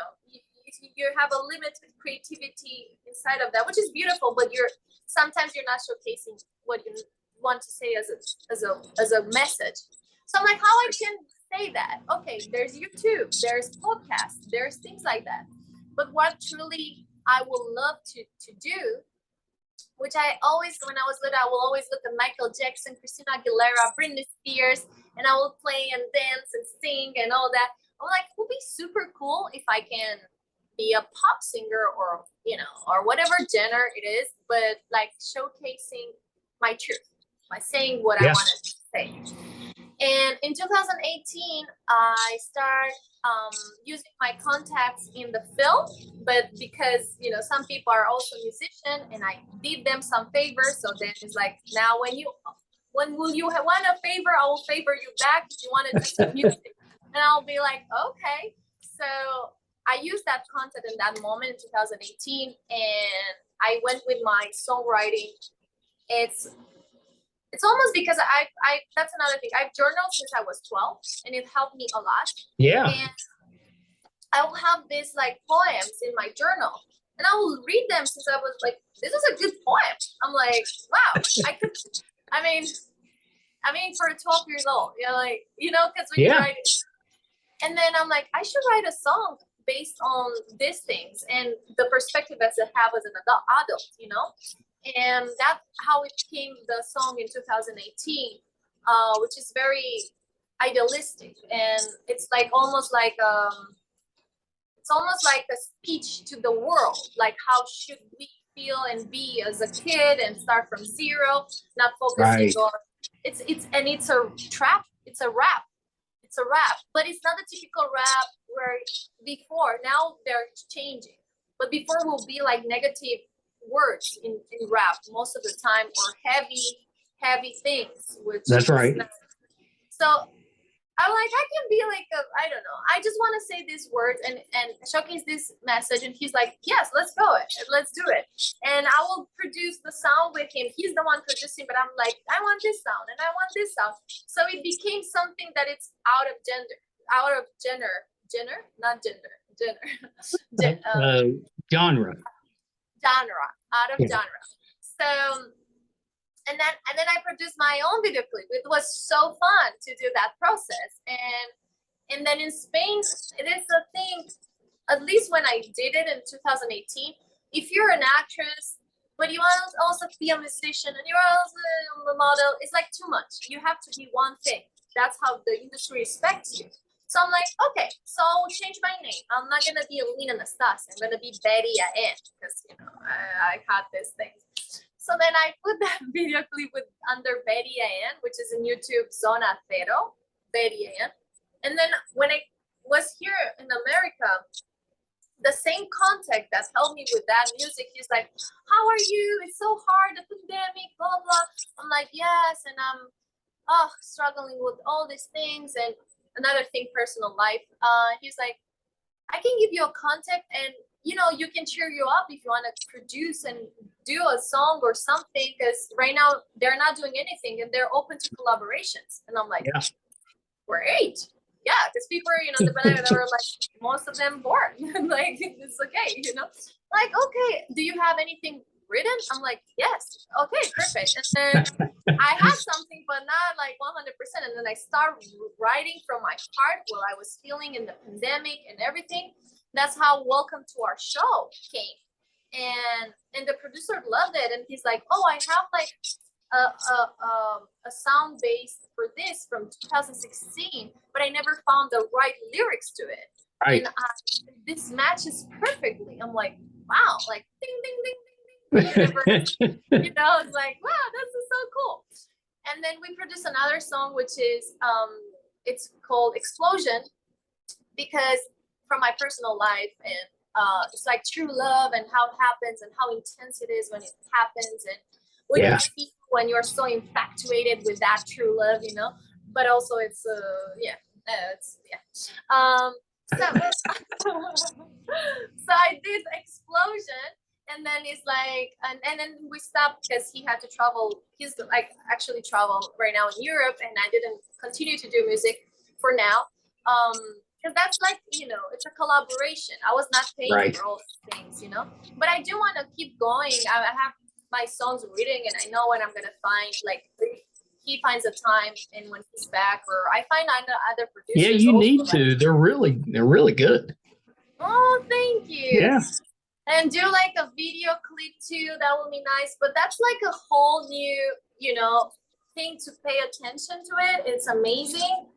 have a limited creativity inside of that, which is beautiful. But sometimes you're not showcasing what you want to say as a message. So I'm like, how I can say that? Okay, there's YouTube, there's podcasts, there's things like that. But what truly I would love to do, which I always, when I was little, I will always look at Michael Jackson, Christina Aguilera, Britney Spears, and I will play and dance and sing and all that. I'm like, it would be super cool if I can be a pop singer or whatever genre it is, but like showcasing my truth by saying what I wanted to say. And in 2018, I started using my contacts in the film, but because some people are also musicians, and I did them some favors. So then it's like, now when will you want a favor, I will favor you back if you want to do some music. And I'll be like, okay. So I used that content in that moment in 2018, and I went with my songwriting. It's almost because I that's another thing. I've journaled since I was 12, and it helped me a lot. Yeah. And I will have these like poems in my journal, and I will read them since I was like, this is a good poem. I'm like, wow, I could. I mean, for 12 years old, because when you write it, and then I'm like, I should write a song based on these things and the perspective as I have as an adult, And that's how it became the song in 2018, which is very idealistic, and it's almost like a speech to the world, like how should we feel and be as a kid and start from zero, not focusing on it's a trap, it's a rap, but it's not a typical rap where now they're changing, but before will be like negative words in rap most of the time, or heavy things, which that's right. So I'm like, I can be like I don't know, I just want to say these words and showcase this message. And he's like, yes, let's do it. And I will produce the sound with him. He's the one producing, but I'm like, I want this sound and I want this sound. So it became something that it's out of genre. So, then I produced my own video clip. It was so fun to do that process. And then in Spain, it is a thing, at least when I did it in 2018, if you're an actress, but you want to also be a musician and you're also a model, it's like too much. You have to be one thing. That's how the industry respects you. So I'm like, okay, so I'll change my name. I'm not going to be Alina Nastase. I'm going to be Betty Ann because, you know, I had this thing. So then I put that video clip with under Betty Ann, which is in YouTube, Zona Cero, Betty Ann. And then when I was here in America, the same contact that helped me with that music, he's like, how are you? It's so hard, the pandemic, blah, blah. I'm like, yes, and I'm struggling with all these things. And another thing, personal life. He's like, I can give you a contact and, you know, you can cheer you up if you want to produce and do a song or something, because right now they're not doing anything and they're open to collaborations. And I'm like, yeah. Great. Yeah, because people are, you know, the pandemic, they were like, most of them bored. Like, it's okay, you know? Like, okay, do you have anything written? I'm like, yes. Okay, perfect. And then I had something, but not like 100%. And then I started writing from my heart what I was feeling in the pandemic and everything. That's how Welcome to Our Show came. And the producer loved it. And he's like, oh, I have like a sound base for this from 2016, but I never found the right lyrics to it. Right. And this matches perfectly. I'm like, wow, like ding, ding, ding, ding, ding. You know, it's like, wow, this is so cool. And then we produced another song, which is, it's called Explosion, because from my personal life, and it's like true love and how it happens and how intense it is when it happens, and what you feel when you're so infatuated with that true love, you know. But also it's so I did Explosion, and then it's like, and then we stopped because he had to travel. He's like actually travel right now in Europe, and I didn't continue to do music for now. Because that's like, you know, it's a collaboration. I was not paying for all these things, you know. But I do want to keep going. I have my songs written, and I know when I'm gonna find, like, he finds a time, and when he's back, or I find other producers. Yeah, you need to. They're really good. Oh, thank you. Yeah. And do like a video clip too. That would be nice. But that's like a whole new, you know, thing to pay attention to it. It's amazing.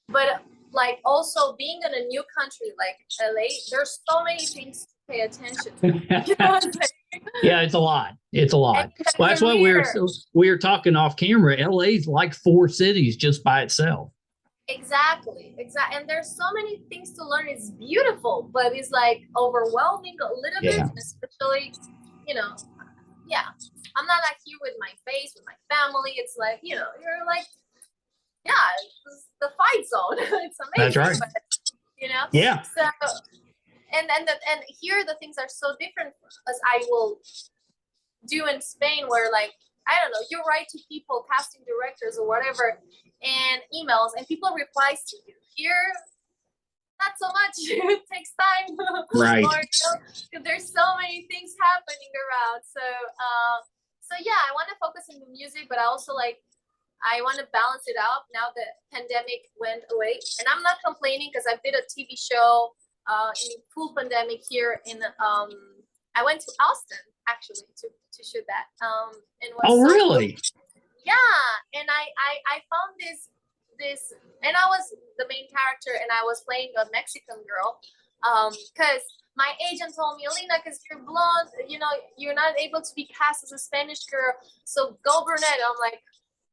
But like also being in a new country like LA, there's so many things to pay attention to. You know what I'm saying? Yeah, it's a lot. It's a lot. Well, that's why we were talking off camera. LA's like 4 cities just by itself. Exactly. And there's so many things to learn. It's beautiful, but it's like overwhelming a little bit, especially, you know, I'm not like here with my face, with my family. It's like, you know, you're like, it's the fight zone. It's amazing. That's right. But, you know? Yeah. So, and here the things are so different as I will do in Spain, where like, I don't know, you write to people, casting directors or whatever, and emails, and people replies to you. Here, not so much. It takes time. Right. Or, you know, there's so many things happening around. So I want to focus on the music, but I also like, I want to balance it out now that pandemic went away. And I'm not complaining because I did a TV show in full pandemic here in I went to Austin actually to shoot that. And really? Yeah. And I found this and I was the main character, and I was playing a Mexican girl. Because my agent told me, Alina, because you're blonde, you know, you're not able to be cast as a Spanish girl, so go brunette. I'm like,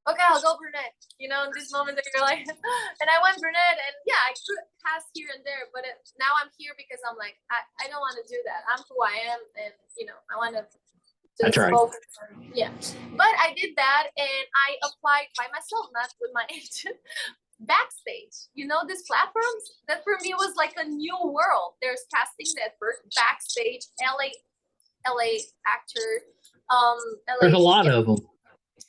okay, I'll go brunette, you know, in this moment that you're like, and I went brunette, and I could cast here and there, but now I'm here because I'm like, I don't want to do that. I'm who I am, and, you know, I want to just focus on, But I did that, and I applied by myself, not with my agent, Backstage. You know, these platforms, that for me was like a new world. There's Casting Network, Backstage, LA Actor, There's a lot of them.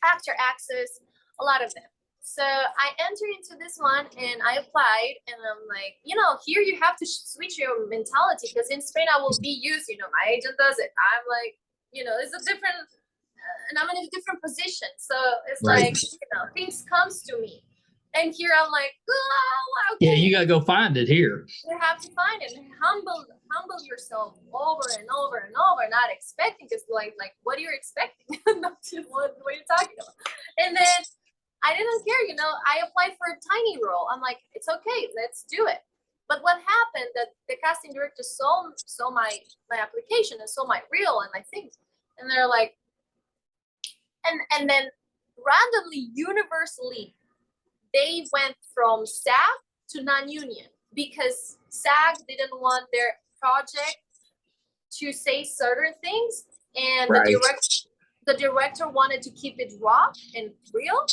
Actor Access, a lot of them. So I entered into this one, and I applied, and I'm like, you know, here you have to switch your mentality, because in Spain I will be used, you know, my agent does it. I'm like, you know, it's a different I'm in a different position. So it's Right. like, things comes to me. And here I'm like, oh, Yeah, okay. you got to go find it here. You have to find it and humble yourself over and over and over, not expecting, because like what are you expecting? what are you talking about? And then I didn't care, I applied for a tiny role. I'm like, it's okay, let's do it. But what happened, that the casting director saw my application and saw my reel and my things, and they're like, and then randomly, universally, they went from staff to non-union because SAG didn't want their project to say certain things, and Right. the director wanted to keep it raw and real,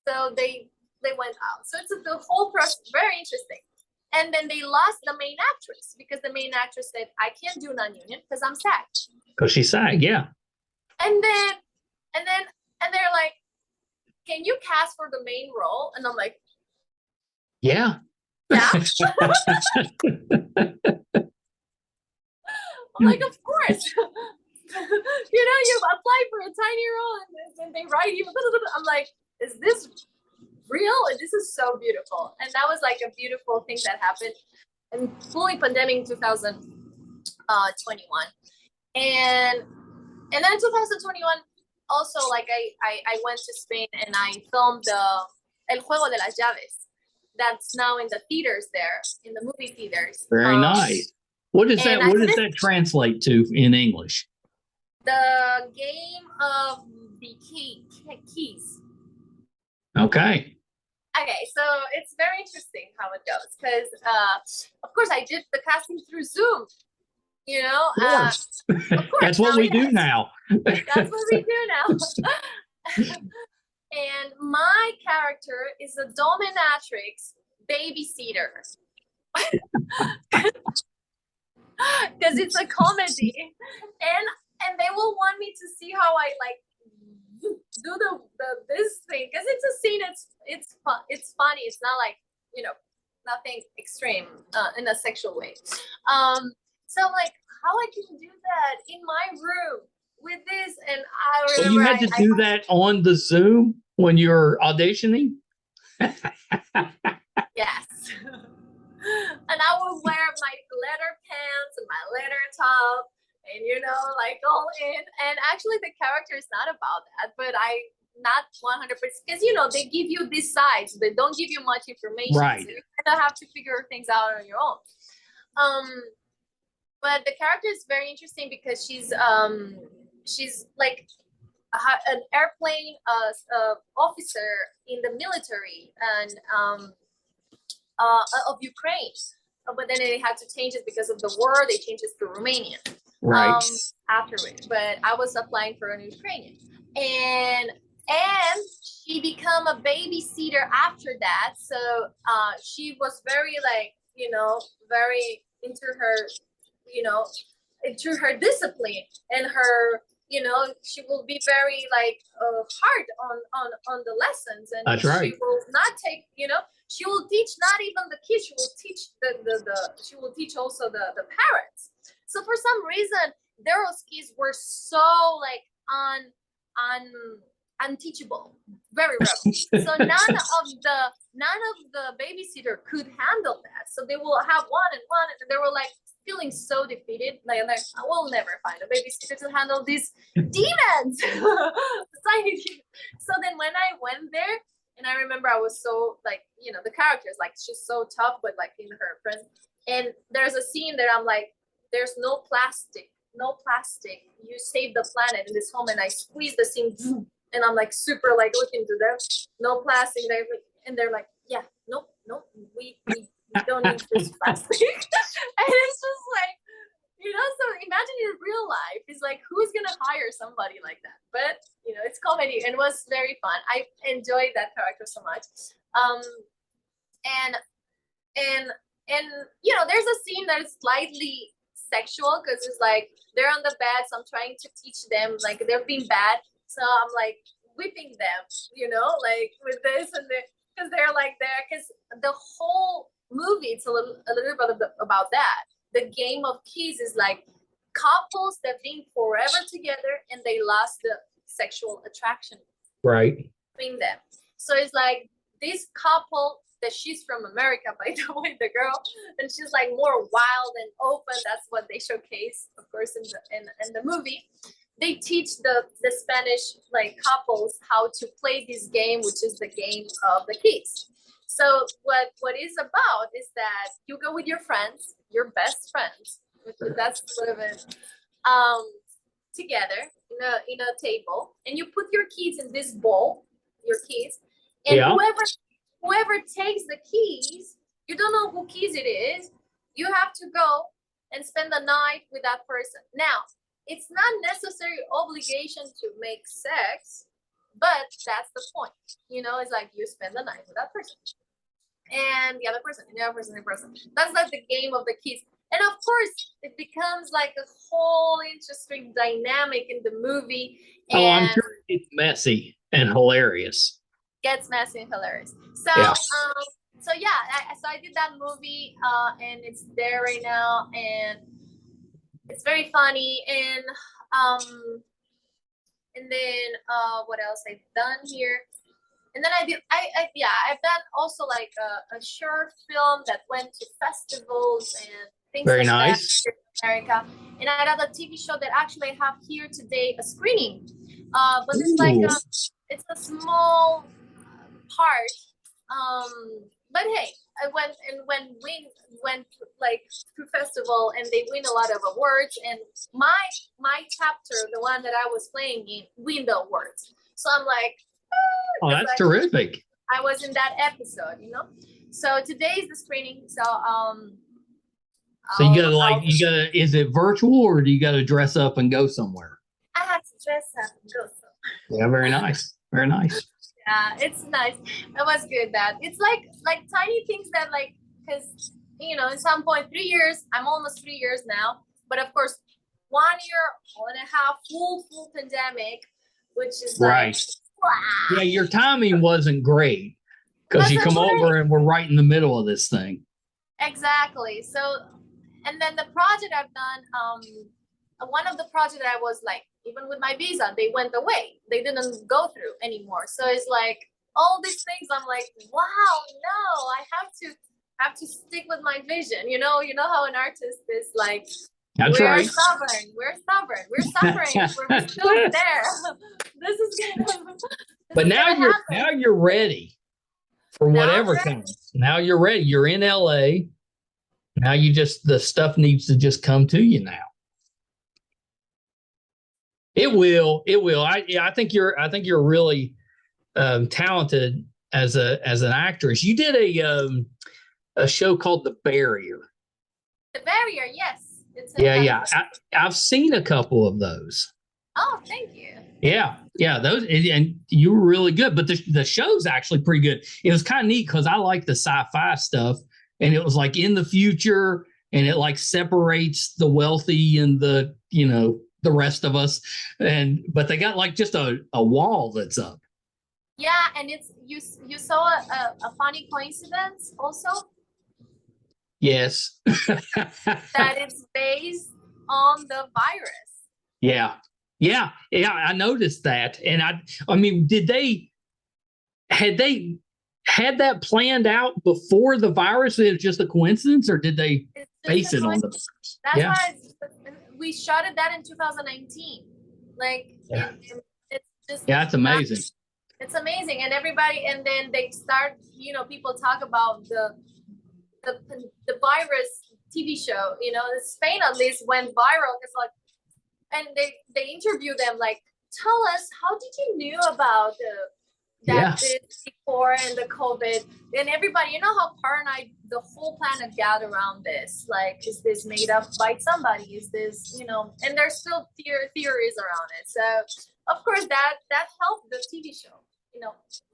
so they went out. So it's the whole process, very interesting. And then they lost the main actress because the main actress said, I can't do non-union because I'm SAG. Because she's SAG, yeah. And they're like, can you cast for the main role? And I'm like, yeah. Yeah. I'm like, of course. You apply for a tiny role and they write you. I'm like, is this real? And this is so beautiful. And that was like a beautiful thing that happened. And fully pandemic 2021. And then 2021, also, like I went to Spain and I filmed El Juego de las Llaves. That's now in the theaters there, in the movie theaters. Very nice. What does that translate to in English? The game of the keys. Okay. Okay, so it's very interesting how it goes because, of course, I did the casting through Zoom. Of course. That's what we do now. That's what we do now. And my character is a dominatrix babysitter. Because it's a comedy. And they will want me to see how I like do this thing. Because it's a scene, it's funny. It's not like, nothing extreme in a sexual way. So I'm like, how I can do that in my room with this? And I remember, so you had to do that on the Zoom when you're auditioning? Yes. And I would wear my leather pants and my leather top and, like all in. And actually the character is not about that, but not 100%, because, they give you these sides. They don't give you much information. Right. So you kind of have to figure things out on your own. But the character is very interesting because she's like an airplane officer in the military and of Ukraine, but then they had to change it because of the war. They changed it to Romanian afterwards. But I was applying for an Ukrainian, and she became a babysitter after that. So she was very very into her discipline and her, she will be very hard on the lessons, and that's right. She will not take, she will teach not even the kids, she will teach she will teach also the parents. So for some reason, those kids were so unteachable, very rebel. So none of the babysitter could handle that. So they will have one, and they were feeling so defeated, like I will never find a babysitter to handle these demons. So then when I went there, and I remember I was so the character is she's so tough, but in her presence, and there's a scene that I'm like, there's no plastic, you save the planet in this home, and I squeeze the scene, and I'm super looking to them, no plastic, and they're like, yeah, nope, we don't need this plastic. And it's just so imagine in real life, it's who's gonna hire somebody like that? But it's comedy, and it was very fun. I enjoyed that character so much. And there's a scene that is slightly sexual because it's they're on the bed, so I'm trying to teach them they're being bad, so I'm whipping them, with this and because they're there, because the whole movie, it's a little bit about that. The game of keys is couples that been forever together and they lost the sexual attraction Right. between them. So it's like this couple that she's from America, by the way, the girl, and she's like more wild and open. That's what they showcase, of course, in the movie. They teach the Spanish like couples how to play this game, which is the game of the keys. So what is about is that you go with your friends, your best friends, that's sort of it, together in a table, and you put your keys in this bowl, your keys, and whoever takes the keys, you don't know who keys it is. You have to go and spend the night with that person. Now, it's not necessary obligation to make sex, but that's the point. It's like you spend the night with that person. And the other person, and the other person, and the other person. That's like the game of the keys. And of course, it becomes like a whole interesting dynamic in the movie. And I'm sure it's messy and hilarious. Gets messy and hilarious. So, so I did that movie, and it's there right now, and it's very funny. And then what else I've done here? And then I've done also like a short film that went to festivals and things very like nice. that in America. And I had a TV show that actually I have here today, a screening. But it's like it's a small part. But hey, I went like to festival, and they win a lot of awards. And my chapter, the one that I was playing in, win the awards. So I'm like, oh, that's terrific. I was in that episode, So today is the screening. So so you gotta is it virtual, or do you gotta dress up and go somewhere? I have to dress up and go somewhere. Yeah, very nice. Very nice. Yeah, it's nice. It was good that it's like tiny things that because in some point 3 years, I'm almost 3 years now, but of course 1 year, 1.5 full pandemic, which is right. Yeah, your timing wasn't great because you come over and we're right in the middle of this thing. Exactly. So, and then the project I've done, one of the projects that I was like, even with my visa, they went away. They didn't go through anymore. So it's like all these things. I'm like, wow, no, I have to stick with my vision. You know how an artist is like. That's we're right. stubborn. We're suffering. We're still there. This is gonna. But now you're ready for whatever comes. Now you're ready. You're in LA. Now the stuff needs to just come to you now. It will. I think you're really talented as an actress. You did a show called The Barrier. The Barrier, yes. Yeah. I've seen a couple of those. Oh, thank you. Yeah, those, and you were really good. But the show's actually pretty good. It was kind of neat because I like the sci-fi stuff, and it was like in the future, and it like separates the wealthy and the rest of us, but they got like just a wall that's up. Yeah, and it's you saw a funny coincidence also. Yes. That it's based on the virus. Yeah, I noticed that. And I mean, had they had that planned out before the virus? It was just a coincidence, or did they base it on the virus? That's why we shot that in 2019. It's just it's amazing. It's amazing, and everybody, and then they start, people talk about the virus TV show. Spain at least went viral. It's like, and they interview them like, tell us, how did you knew about this before and the COVID? And everybody, how paranoid the whole planet got around this. Like, is this made up by somebody? Is this, and there's still theories around it. So of course that helped the TV show.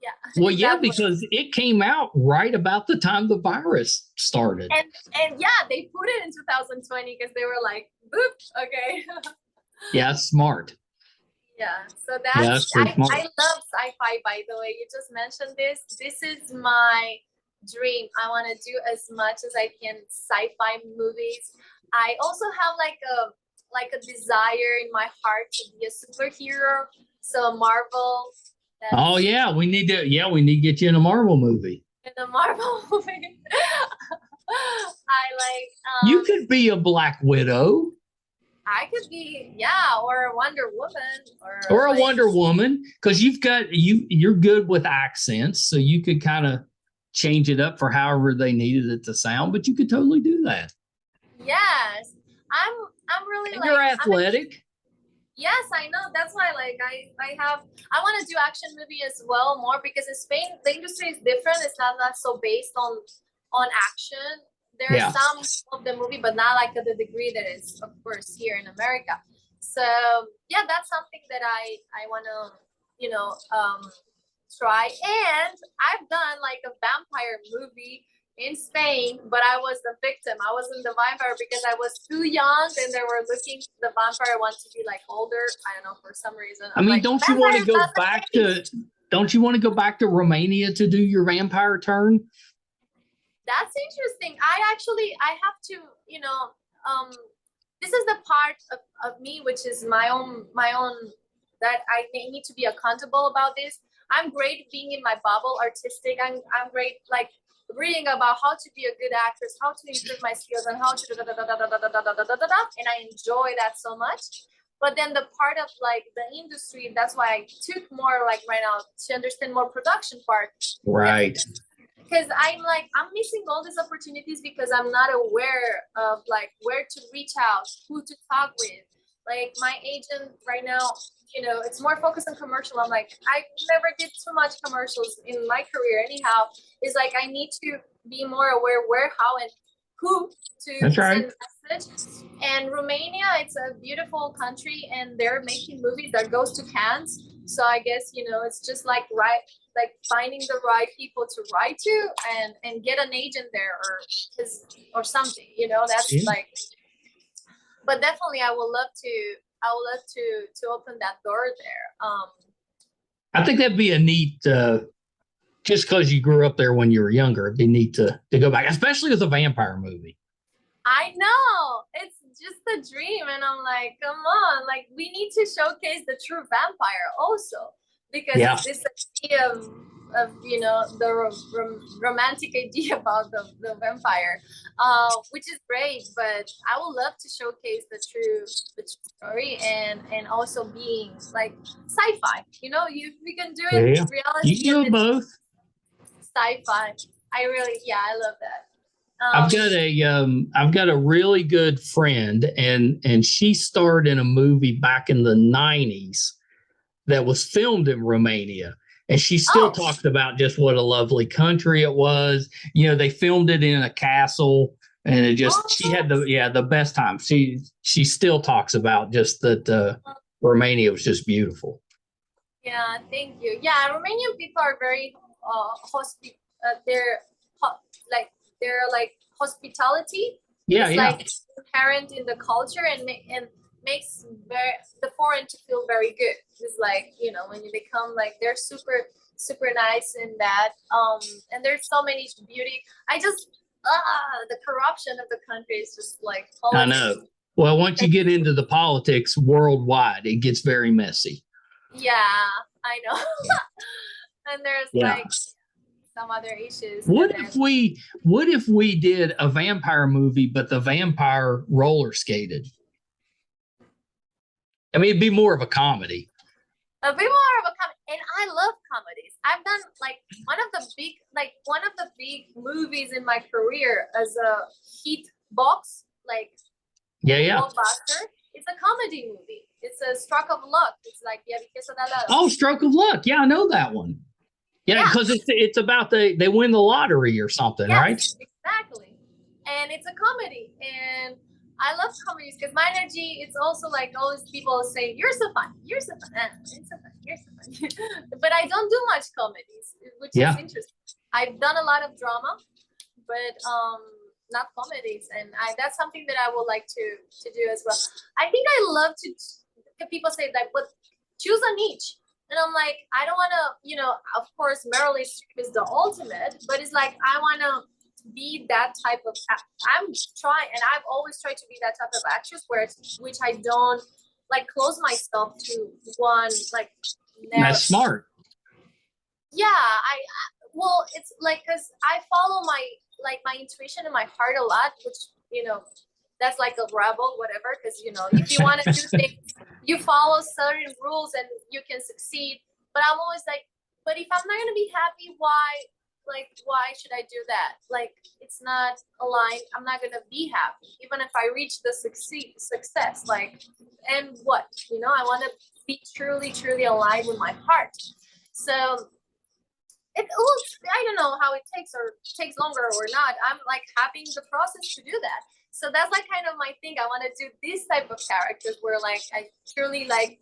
Yeah. Well, yeah, because it came out right about the time the virus started. And yeah, they put it in 2020 because they were like, boop, okay. Yeah, smart. Yeah, so I love sci-fi, by the way. You just mentioned this. This is my dream. I want to do as much as I can sci-fi movies. I also have like a desire in my heart to be a superhero. So Marvel. Oh yeah, we need to. Yeah, we need to get you in a Marvel movie. In a Marvel movie, I like. You could be a Black Widow. I could be, yeah, or a Wonder Woman, or a like, Wonder Woman, because you're good with accents, so you could kind of change it up for however they needed it to sound. But you could totally do that. Yes, I'm really. And you're athletic. Yes, I know. That's why, like, I want to do action movie as well more, because in Spain the industry is different. It's not so based on action. There are some of the movie, but not like to the degree that is, of course, here in America. So yeah, that's something that I want to try. And I've done like a vampire movie in Spain, but I was the victim. I wasn't the vampire because I was too young, and they were looking. The vampire wanted to be like older. I don't know, for some reason. I mean, like, don't you want to go back to? Don't you want to go back to Romania to do your vampire turn? That's interesting. I have to, this is the part of me which is my own that I need to be accountable about this. I'm great being in my bubble, artistic. I'm great like reading about how to be a good actress, how to improve my skills, and how to and I enjoy that so much. But then the part of like the industry, that's why I took more like right now to understand more production part. Right. Because I'm missing all these opportunities because I'm not aware of like where to reach out, who to talk with. Like my agent right now, it's more focused on commercial. I'm like, I never did too much commercials in my career anyhow. It's like I need to be more aware where, how, and who to send a message. And Romania, it's a beautiful country, and they're making movies that goes to Cannes. So I guess, it's just like finding the right people to write to and get an agent there or something, that's like, but definitely I would love to open that door there. I think that'd be a neat, just because you grew up there when you were younger, it'd be neat to go back, especially with a vampire movie. I know, it's just a dream, and I'm like, come on, like we need to showcase the true vampire also, because this idea of the romantic idea about the vampire, which is great, but I would love to showcase the true story and also being like sci-fi. We can do it reality. You do both. Sci-fi. I love that. I've got a really good friend, and she starred in a movie back in the 90s that was filmed in Romania. And she still talked about just what a lovely country it was. They filmed it in a castle, and it just she had the best time. She still talks about just that Romania was just beautiful. Yeah, thank you. Yeah, Romanian people are very they're like hospitality. It's like inherent in the culture and makes the foreign to feel very good. It's like, when you become like, they're super, super nice in that. And there's so many beauty. The corruption of the country is just like politics. I know. Well, once you get into the politics worldwide, it gets very messy. Yeah, I know. And there's like some other issues. What if we did a vampire movie, but the vampire roller skated? I mean, it'd be more of a comedy. A bit more of a comedy, and I love comedies. I've done like one of the big movies in my career as a hit box, like blockbuster. It's a comedy movie. It's a Stroke of Luck. It's like Stroke of Luck. Yeah, I know that one. Yeah, because it's about they win the lottery or something, right? Exactly. And it's a comedy, and I love comedies because my energy, it's also like all these people say, you're so fun, you're so fun, you're so fun, you're so fun. But I don't do much comedies, which is interesting. I've done a lot of drama, but not comedies, and that's something that I would like to do as well. I think I love to people say that, but choose a niche. And I'm like, I don't want to, of course, Meryl Streep is the ultimate, but it's like, I want to be that type of. I'm trying, and I've always tried to be that type of actress, which I don't like close myself to one like. That's smart. Yeah, well, it's like because I follow my intuition and my heart a lot, which that's like a rebel, whatever. Because if you want to do things, you follow certain rules and you can succeed. But I'm always like, but if I'm not gonna be happy, why should I do that? Like, it's not aligned. I'm not gonna be happy, even if I reach the success. Like, and what I want to be truly, truly aligned with my heart. So I don't know how it takes longer or not. I'm like happy in the process to do that. So that's like kind of my thing. I want to do this type of characters where like I truly like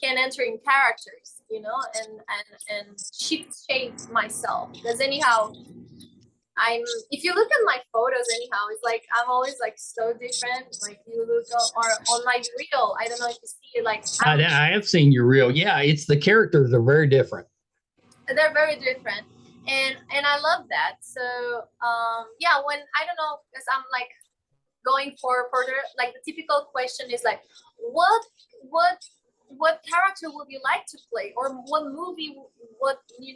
can enter in characters, and shape myself. Because anyhow, if you look at my photos anyhow, it's like I'm always like so different. Like you look on my reel, I don't know if you see it, like I have seen your reel. Yeah, it's the characters are very different. They're very different, and I love that. So yeah, when I don't know, because I'm like going for further, like the typical question is like, what character would you like to play, or what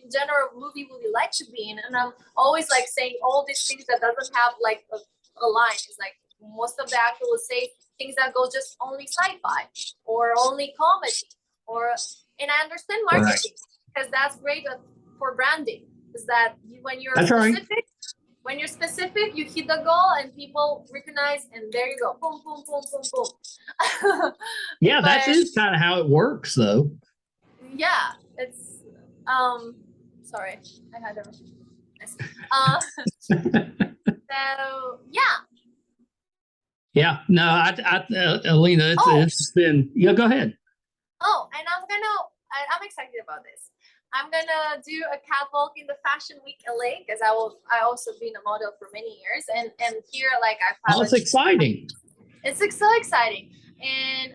genre of movie would you like to be in? And I'm always like saying all these things that doesn't have like a line. It's like most of the actors will say things that go just only sci-fi or only comedy, and I understand marketing. Right. Because that's great for branding. Is that when you're when you're specific, you hit the goal and people recognize, and there you go, boom, boom, boom, boom, boom. Yeah, that is kind of how it works, though. Yeah, it's sorry, I had a so yeah. Yeah, no, Alina, it's been. Yeah, go ahead. Oh, and I'm excited about this. I'm gonna do a catwalk in the Fashion Week LA, because I also been a model for many years, and here like it's exciting. It's so exciting, and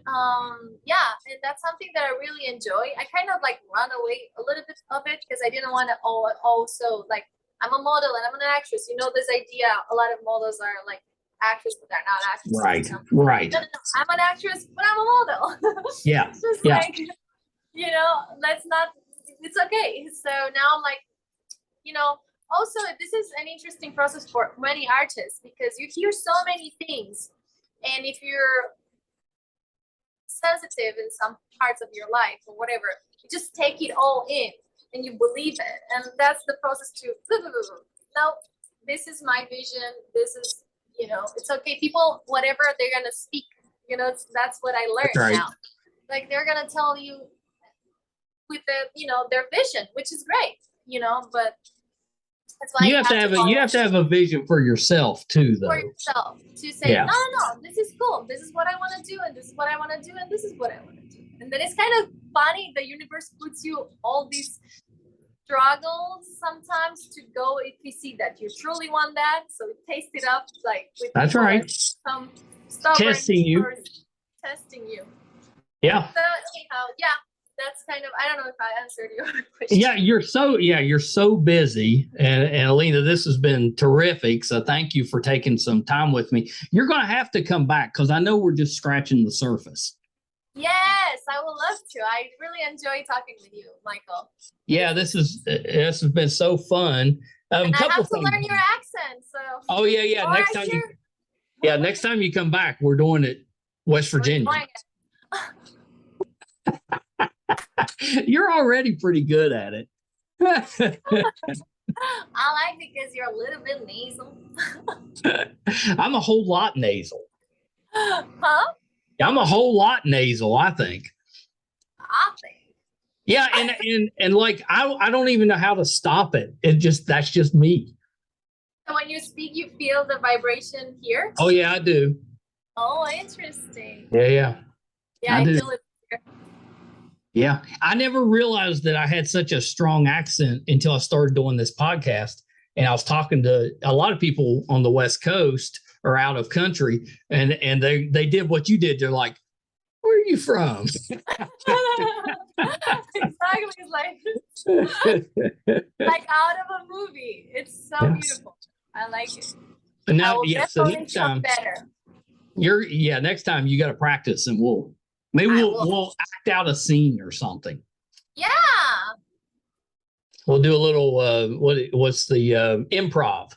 yeah, and that's something that I really enjoy. I kind of like run away a little bit of it because I didn't want to also like I'm a model and I'm an actress. This idea a lot of models are like actors, but they're not actresses. Right. No, I'm an actress, but I'm a model. Yeah. It's just like let's not. It's okay. So now I'm like, also this is an interesting process for many artists, because you hear so many things, and if you're sensitive in some parts of your life or whatever, you just take it all in and you believe it, and that's the process to no, this is my vision, this is it's okay, people whatever they're gonna speak, that's what I learned now. Like they're gonna tell you with their vision, which is great, but that's why you have to have a vision for yourself too, though. For yourself to say, no, this is cool, this is what I want to do, and this is what I want to do, and this is what I want to do. And then it's kind of funny, the universe puts you all these struggles sometimes to go, if you see that you truly want that, so taste it up, like with that's right, testing you. Yeah. So anyhow, yeah, that's kind of, I don't know if I answered your question. Yeah, you're so busy, and Alina, this has been terrific. So thank you for taking some time with me. You're going to have to come back, because I know we're just scratching the surface. Yes, I would love to. I really enjoy talking with you, Michael. Yeah, this has been so fun. And I have to learn your accent. So. Oh yeah. Next time you come back, we're doing it West Virginia. You're already pretty good at it. I like because you're a little bit nasal. I'm a whole lot nasal. Huh? I'm a whole lot nasal, I think. Yeah, and like I don't even know how to stop it. That's just me. So when you speak, you feel the vibration here? Oh yeah, I do. Oh, interesting. Yeah. Yeah, I feel it here. Yeah, I never realized that I had such a strong accent until I started doing this podcast, and I was talking to a lot of people on the West Coast or out of country, and they did what you did. They're like, "Where are you from?" Exactly, it's like out of a movie. It's so beautiful. I like it. And I now, will yeah. So definitely next come time, better. next time you got to practice, and we'll act out a scene or something. Yeah. We'll do a little what's the improv.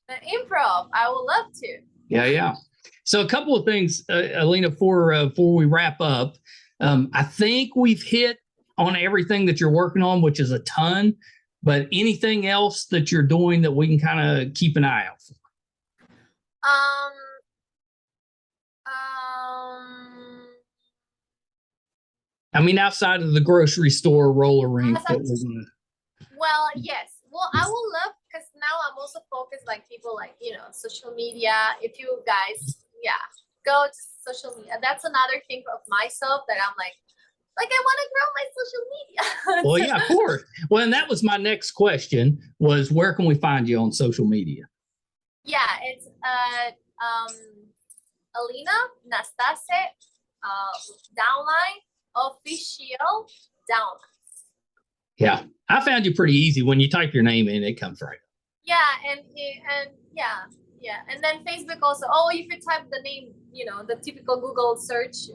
The improv. I would love to. Yeah. So a couple of things, Alina, before we wrap up. I think we've hit on everything that you're working on, which is a ton. But anything else that you're doing that we can kind of keep an eye out for? I mean, outside of the grocery store roller rink. Well, yes. Well, I will love, because now I'm also focused like people like, social media. If you guys, go to social media. That's another thing of myself that I'm like I want to grow my social media. Well, yeah, of course. Well, and that was my next question was, where can we find you on social media? Yeah, it's Alina Nastase, downline official downline. Yeah, I found you pretty easy. When you type your name in, it comes right. Yeah, and then Facebook also. Oh, if you type the name, the typical Google search,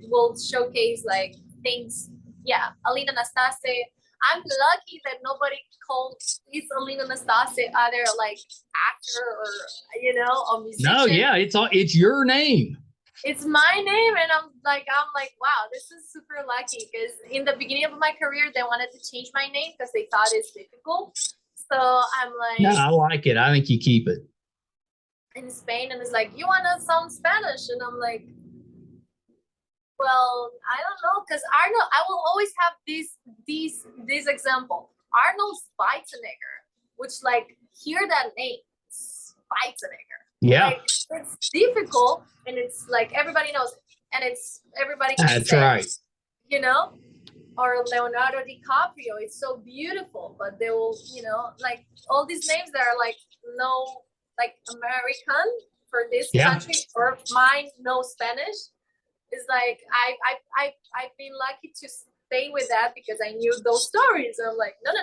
will showcase like things. Yeah, Alina Nastase. I'm lucky that nobody called this Alina Nastase either like actor or or musician. No, yeah, it's your name. It's my name, and I'm like, wow, this is super lucky, because in the beginning of my career, they wanted to change my name because they thought it's difficult. So I'm like, no, I like it. I think you keep it. In Spain, and it's like, you want to sound Spanish, and I'm like, well, I don't know, because Arnold, I will always have this example, Arnold Schwarzenegger, which hear that name, Schwarzenegger. Yeah, it's difficult, and it's like everybody knows it, and it's everybody can that's say, right. Or Leonardo DiCaprio. It's so beautiful, but they will, all these names that are no, American for this country, or mine no Spanish. It's like I've been lucky to stay with that because I knew those stories. I'm like, no,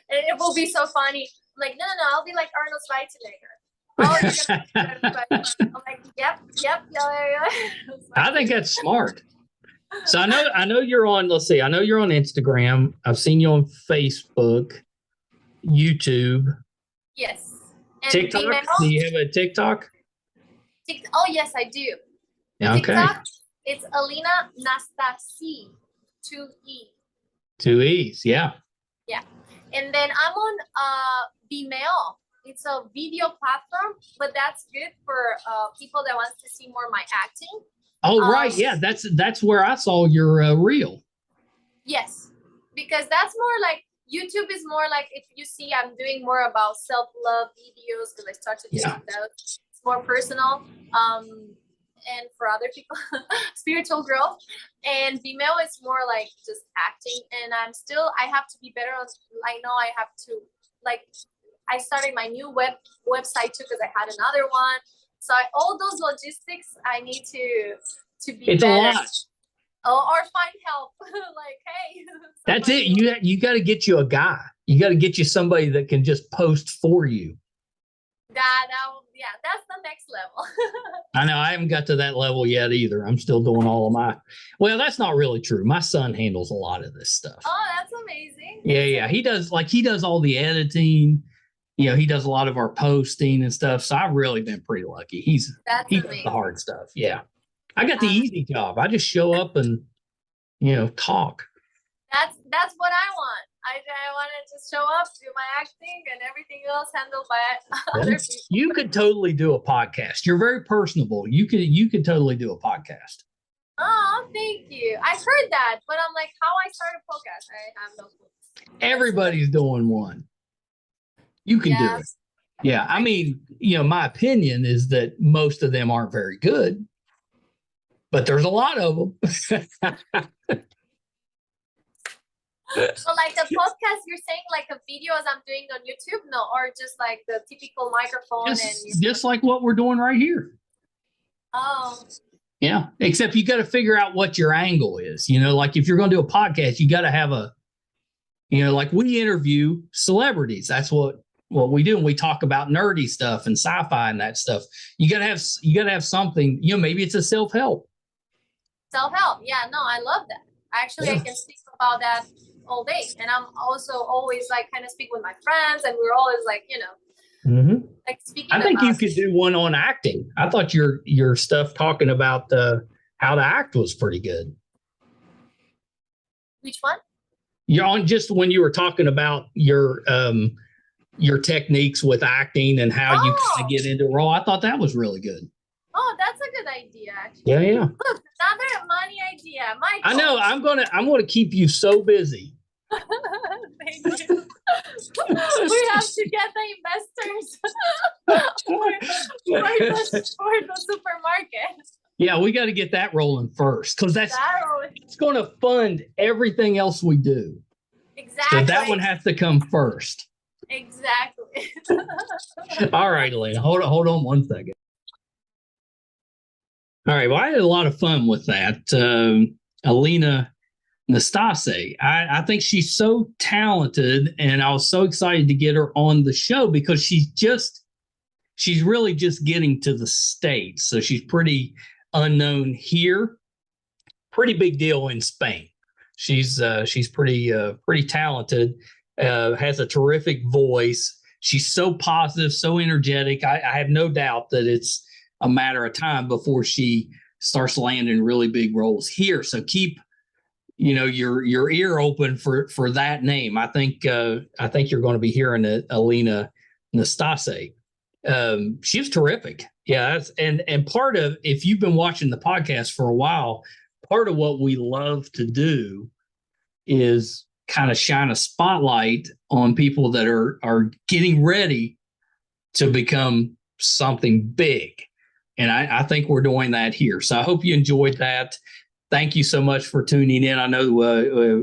and it will be so funny. I'm like, no, I'll be like Arnold Schwarzenegger. Oh, you're gonna I'm like, yep. I think that's smart. So I know you're on, let's see, I know you're on Instagram. I've seen you on Facebook, YouTube. Yes. And TikTok? Do you have a TikTok? Oh, yes, I do. Okay. TikTok, it's Alina Nastase, 2 E. 2 E's, yeah. Yeah. And then I'm on Vimeo. It's a video platform, but that's good for people that wants to see more of my acting. Oh, right. Yeah, that's where I saw your reel. Yes, because that's more like, YouTube is more like, if you see, I'm doing more about self-love videos, because I started doing that. It's more personal, and for other people, spiritual growth. And Vimeo is more like just acting, and I have to be better on. I know I have to, I started my new website too, because I had another one. So all those logistics, I need to be it's better. A lot. Or find help. Hey. That's it. You got to get you a guy. You got to get you somebody that can just post for you. That's the next level. I know I haven't got to that level yet either. I'm still doing all of my. Well, that's not really true. My son handles a lot of this stuff. Oh, that's amazing. Yeah. He does all the editing. He does a lot of our posting and stuff. So I've really been pretty lucky. He does the hard stuff. Yeah. I got the easy job. I just show up and, talk. That's what I want. I want to just show up, do my acting, and everything else handled by other people. You could totally do a podcast. You're very personable. You could totally do a podcast. Oh, thank you. I've heard that, but I'm like, how I start a podcast? I have no clue. Everybody's doing one. You can do it. Yeah. I mean, my opinion is that most of them aren't very good, but there's a lot of them. So like a podcast, you're saying like a video as I'm doing on YouTube? No, or just like the typical microphone? Just like what we're doing right here. Oh. Yeah. Except you got to figure out what your angle is. Like if you're going to do a podcast, you got to have like we interview celebrities. That's what what we do, and we talk about nerdy stuff and sci-fi and that stuff. You gotta have something, maybe it's a self-help. Self-help. Yeah, no, I love that. Actually, I can speak about that all day. And I'm also always like kind of speak with my friends, and we're always like, like speaking. I think you could do one on acting. I thought your stuff talking about how to act was pretty good. Which one? You're on just when you were talking about your techniques with acting and how you kind of get into a role. I thought that was really good. Oh, that's a good idea, actually. Yeah. Look, another money idea. Michael. I know. I'm gonna keep you so busy. Thank you. We have to get the investors for the supermarket. Yeah, we got to get that rolling first, because it's going to fund everything else we do. Exactly. So that one has to come first. Exactly. All right, Alina, hold on one second. All right, well, I had a lot of fun with that. Alina Nastase. I think she's so talented, and I was so excited to get her on the show because she's really just getting to the States. So she's pretty unknown here, pretty big deal in Spain. She's pretty talented, has a terrific voice. She's so positive, so energetic. I have no doubt that it's a matter of time before she starts landing really big roles here. So keep your ear open for that name. I think you're going to be hearing Alina Nastase. She was terrific. Yeah, and part of, if you've been watching the podcast for a while, part of what we love to do is kind of shine a spotlight on people that are getting ready to become something big. And I think we're doing that here. So I hope you enjoyed that. Thank you so much for tuning in. I know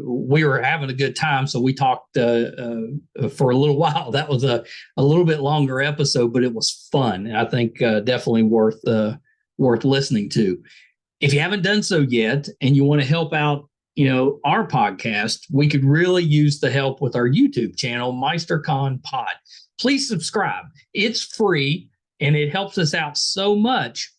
we were having a good time, so we talked for a little while. That was a little bit longer episode, but it was fun. I think definitely worth listening to. If you haven't done so yet, and you want to help out, our podcast, we could really use the help with our YouTube channel, MeisterCon Pod. Please subscribe. It's free, and it helps us out so much.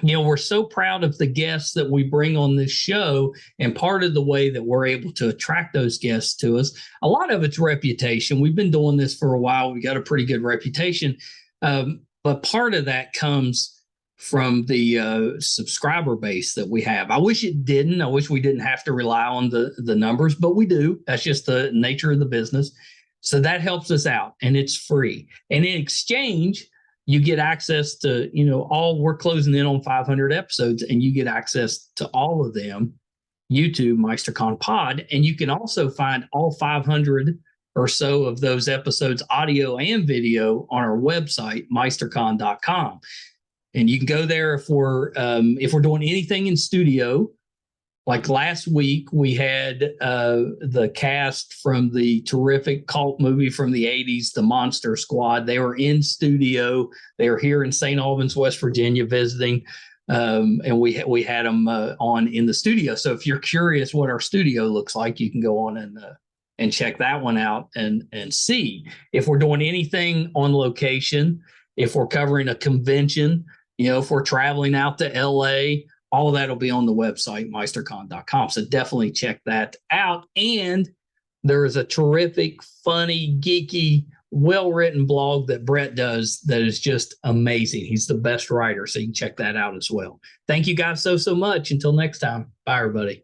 We're so proud of the guests that we bring on this show, and part of the way that we're able to attract those guests to us, a lot of it's reputation. We've been doing this for a while. We got a pretty good reputation, but part of that comes from the subscriber base that we have. I wish it didn't. I wish we didn't have to rely on the numbers, but we do. That's just the nature of the business. So that helps us out, and it's free. And in exchange, you get access to, we're closing in on 500 episodes, and you get access to all of them, YouTube, MeisterCon Pod. And you can also find all 500 or so of those episodes, audio and video, on our website, meistercon.com. And you can go there if we're doing anything in studio. Like last week, we had the cast from the terrific cult movie from the 80s, The Monster Squad. They were in studio. They were here in St. Albans, West Virginia, visiting, and we had them on in the studio. So if you're curious what our studio looks like, you can go on and check that one out and see. If we're doing anything on location, if we're covering a convention, if we're traveling out to LA, all of that will be on the website, meistercon.com. So definitely check that out. And there is a terrific, funny, geeky, well-written blog that Brett does that is just amazing. He's the best writer, so you can check that out as well. Thank you guys so much. Until next time. Bye, everybody.